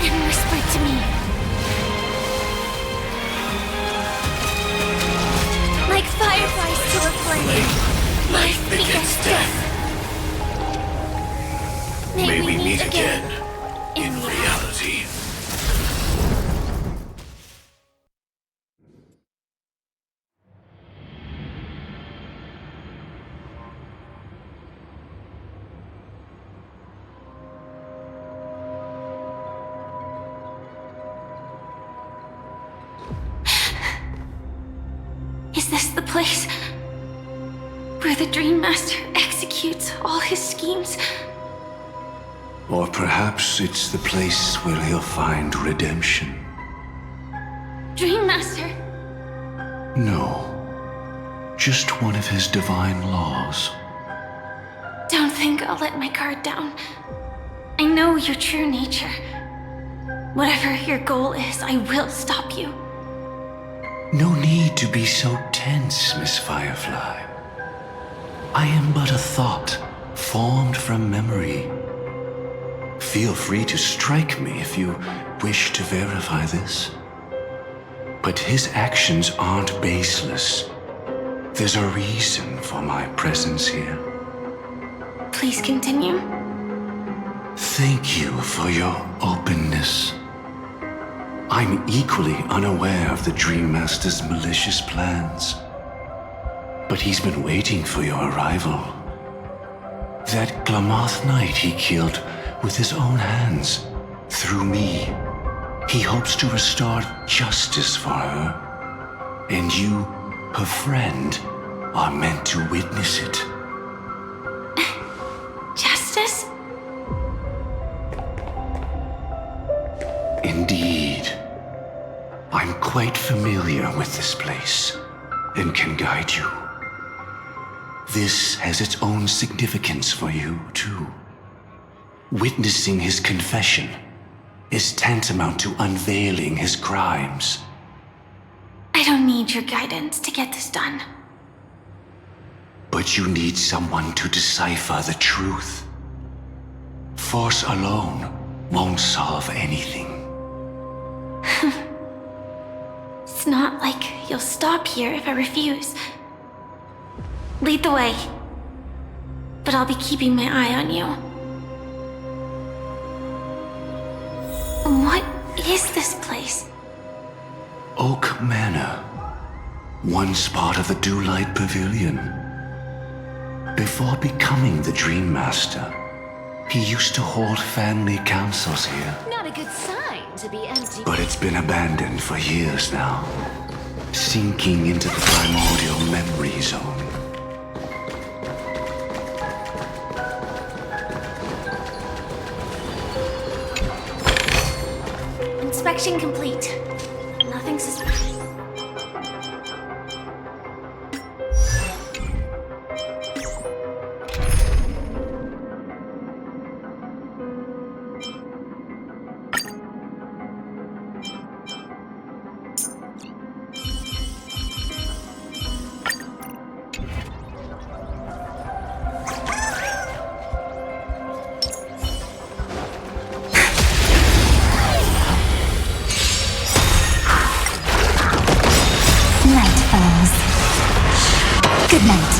and whispered to me. Like fireflies to a flame, life begets death. May we meet again in reality. Is this the place where the Dream Master executes all his schemes? Or perhaps it's the place where he'll find redemption. Dream Master? No. Just one of his divine laws. Don't think I'll let my guard down. I know your true nature. Whatever your goal is, I will stop you. No need to be so tense, Miss Firefly. I am but a thought, formed from memory. Feel free to strike me if you wish to verify this. But his actions aren't baseless. There's a reason for my presence here. Please continue. Thank you for your openness. I'm equally unaware of the Dream Master's malicious plans. But he's been waiting for your arrival. That Glamoth Knight he killed with his own hands, through me. He hopes to restore justice for her. And you, her friend, are meant to witness it. Justice? Indeed. I'm quite familiar with this place, and can guide you. This has its own significance for you, too. Witnessing his confession is tantamount to unveiling his crimes. I don't need your guidance to get this done. But you need someone to decipher the truth. Force alone won't solve anything. It's not like you'll stop here if I refuse. Lead the way. But I'll be keeping my eye on you. What is this place? Oak Manor, once part of the Dewlight Pavilion. Before becoming the Dream Master, he used to hold family councils here. Not a good sign to be empty. But it's been abandoned for years now, sinking into the primordial memory zone. Inspection complete. Nothing suspicious. Good night.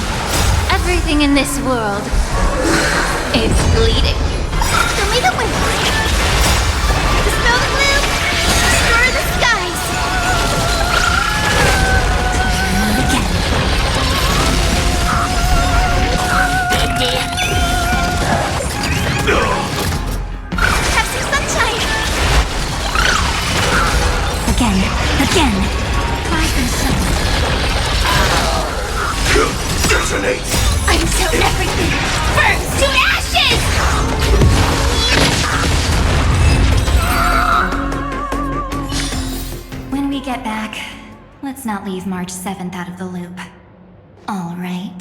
Everything in this world is bleeding. Show me the way. Dispel the gloom. Destroy the skies. Have some not leave March 7th out of the loop. All right.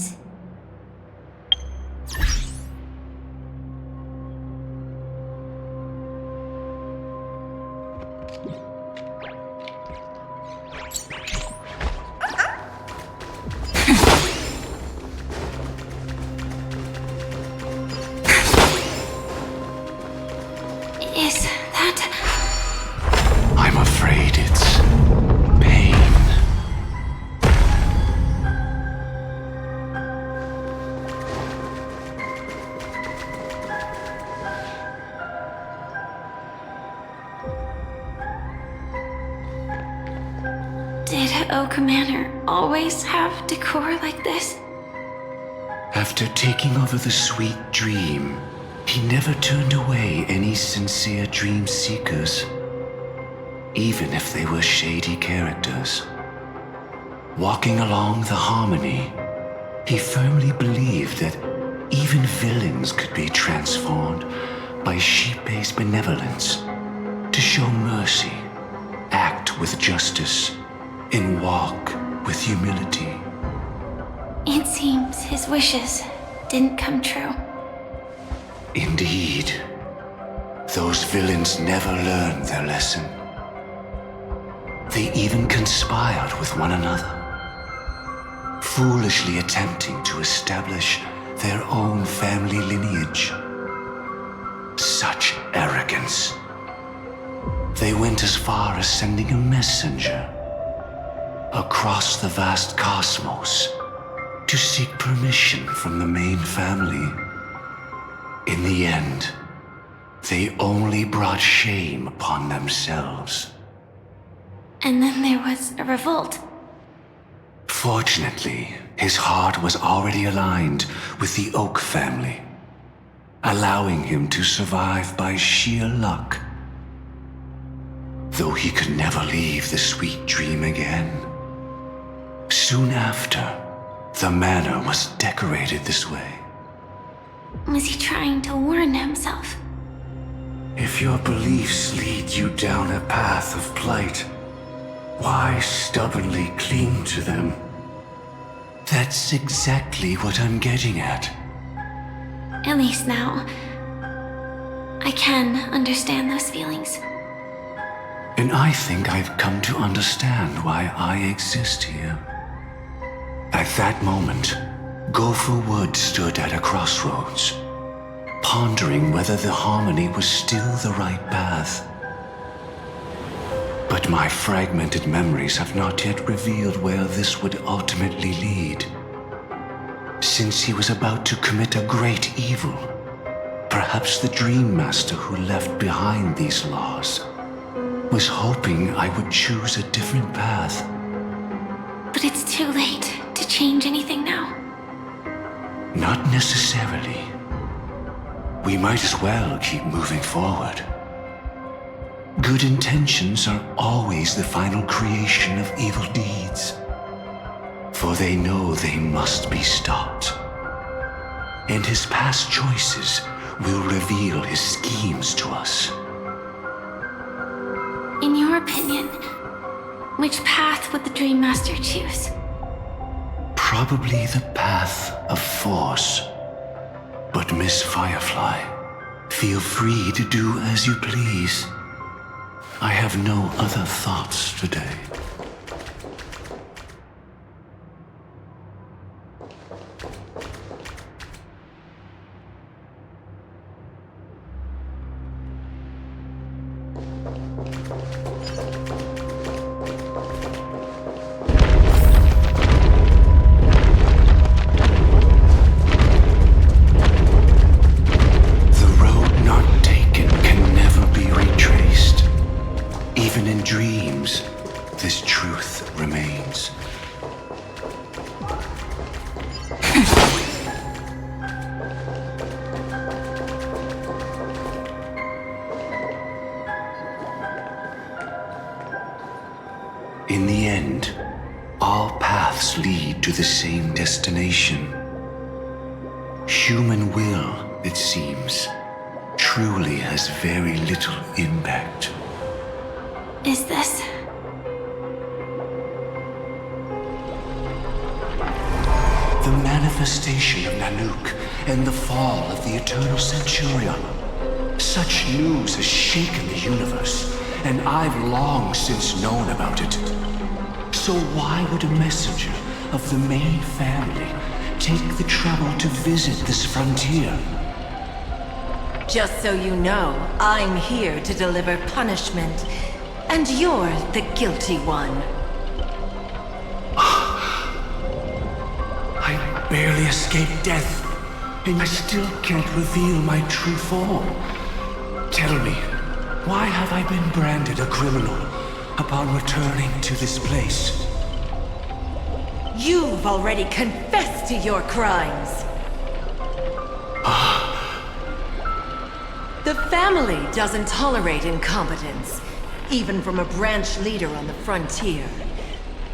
Is that... I'm afraid it's pain. Did Oak Manor always have decor like this? After taking over the sweet dream, he never turned away any sincere dream seekers, even if they were shady characters. Walking along the harmony, he firmly believed that even villains could be transformed by sheep-based benevolence to show mercy, act with justice, and walk with humility. It seems his wishes didn't come true. Indeed, those villains never learned their lesson. They even conspired with one another, foolishly attempting to establish their own family lineage. Such arrogance. They went as far as sending a messenger across the vast cosmos to seek permission from the main family. In the end, they only brought shame upon themselves. And then there was a revolt. Fortunately, his heart was already aligned with the Oak family, allowing him to survive by sheer luck. Though he could never leave the sweet dream again. Soon after, the manor was decorated this way. Was he trying to warn himself? If your beliefs lead you down a path of plight, why stubbornly cling to them? That's exactly what I'm getting at. At least now, I can understand those feelings. And I think I've come to understand why I exist here. At that moment, Gopher Wood stood at a crossroads, pondering whether the harmony was still the right path. But my fragmented memories have not yet revealed where this would ultimately lead. Since he was about to commit a great evil, perhaps the Dream Master who left behind these laws was hoping I would choose a different path. But it's too late to change anything now. Not necessarily. We might as well keep moving forward. Good intentions are always the final creation of evil deeds, for they know they must be stopped. And his past choices will reveal his schemes to us. In your opinion, which path would the Dream Master choose? Probably the path of force. But Miss Firefly, feel free to do as you please. I have no other thoughts today. Even in dreams, this truth remains. In the end, all paths lead to the same destination. Human will, it seems, truly has very little impact. Is this The manifestation of Nanook and the fall of the Eternal Centurion. Such news has shaken the universe, and I've long since known about it. So why would a messenger of the main family take the trouble to visit this frontier? Just so you know, I'm here to deliver punishment, and you're the guilty one. I barely escaped death, and I still can't reveal my true form. Tell me, why have I been branded a criminal upon returning to this place? You've already confessed to your crimes. The family doesn't tolerate incompetence, even from a branch leader on the frontier.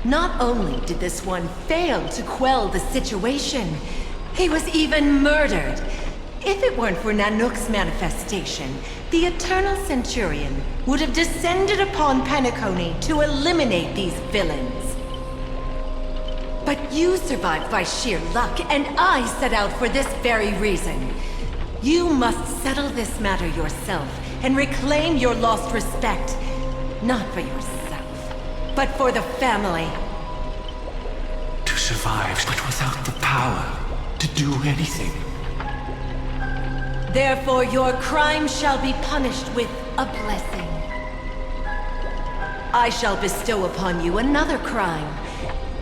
Not only did this one fail to quell the situation, he was even murdered. If it weren't for Nanook's manifestation, the Eternal Centurion would have descended upon Penacony to eliminate these villains. But you survived by sheer luck, and I set out for this very reason. You must settle this matter yourself and reclaim your lost respect. Not for yourself, but for the family. To survive, but without the power to do anything. Therefore, your crime shall be punished with a blessing. I shall bestow upon you another crime.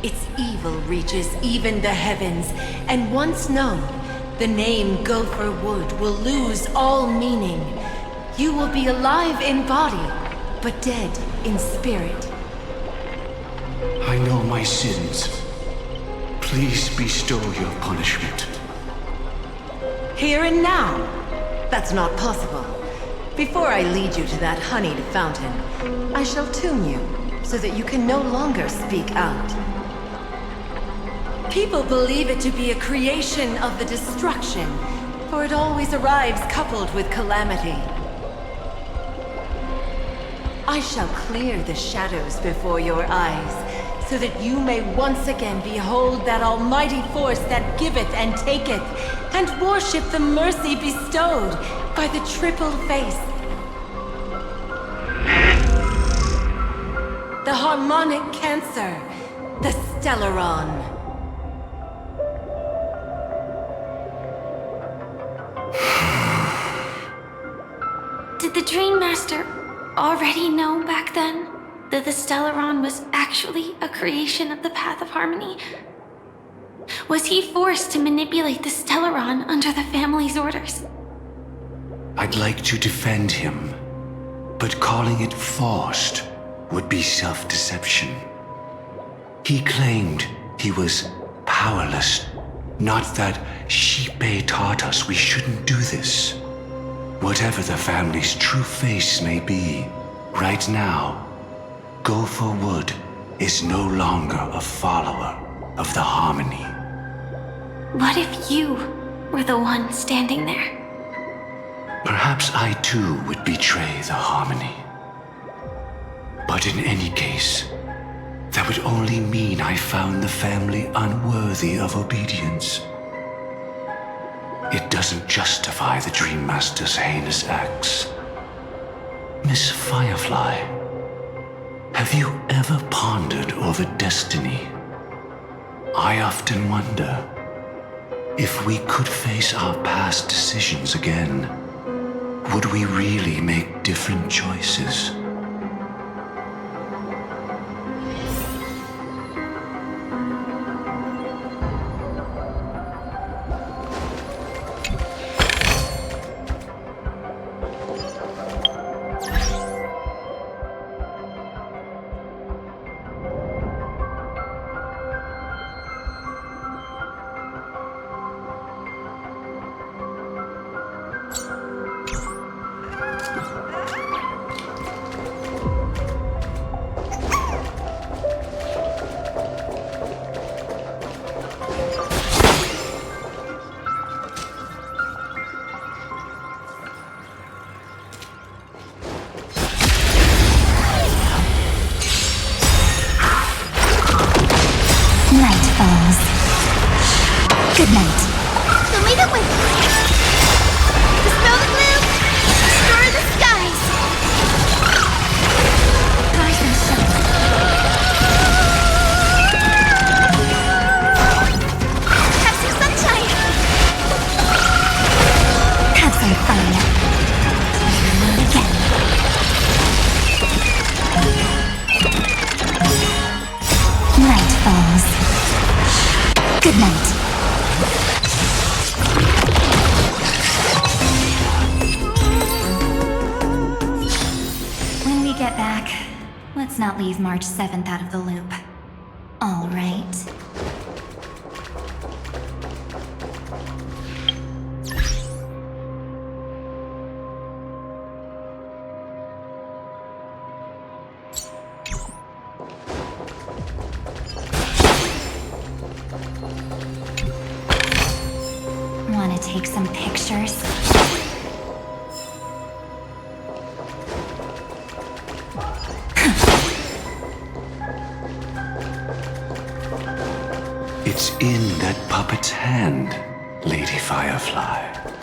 Its evil reaches even the heavens, and once known, the name Gopher Wood will lose all meaning. You will be alive in body, but dead in spirit. I know my sins. Please bestow your punishment. Here and now? That's not possible. Before I lead you to that honeyed fountain, I shall tune you so that you can no longer speak out. People believe it to be a creation of the destruction, for it always arrives coupled with calamity. I shall clear the shadows before your eyes, so that you may once again behold that almighty force that giveth and taketh, and worship the mercy bestowed by the triple face. The harmonic cancer, the Stellaron. Did the Dream Master already know back then that the Stellaron was actually a creation of the Path of Harmony? Was he forced to manipulate the Stellaron under the family's orders? I'd like to defend him, but calling it forced would be self-deception. He claimed he was powerless, not that Xipe taught us we shouldn't do this. Whatever the family's true face may be, right now, Gopher Wood is no longer a follower of the Harmony. What if you were the one standing there? Perhaps I too would betray the Harmony. But in any case, that would only mean I found the family unworthy of obedience. It doesn't justify the Dream Master's heinous acts. Miss Firefly, have you ever pondered over destiny? I often wonder if we could face our past decisions again, would we really make different choices? Night falls. Good night. Who made it with? Dispel the gloom! Restore the skies! Rise and shine. Have some sunshine! Have some fun. Meet again. Night falls. Good night. When we get back, let's not leave March 7th out of the loop. All right. Want to take some pictures? It's in that puppet's hand, Lady Firefly.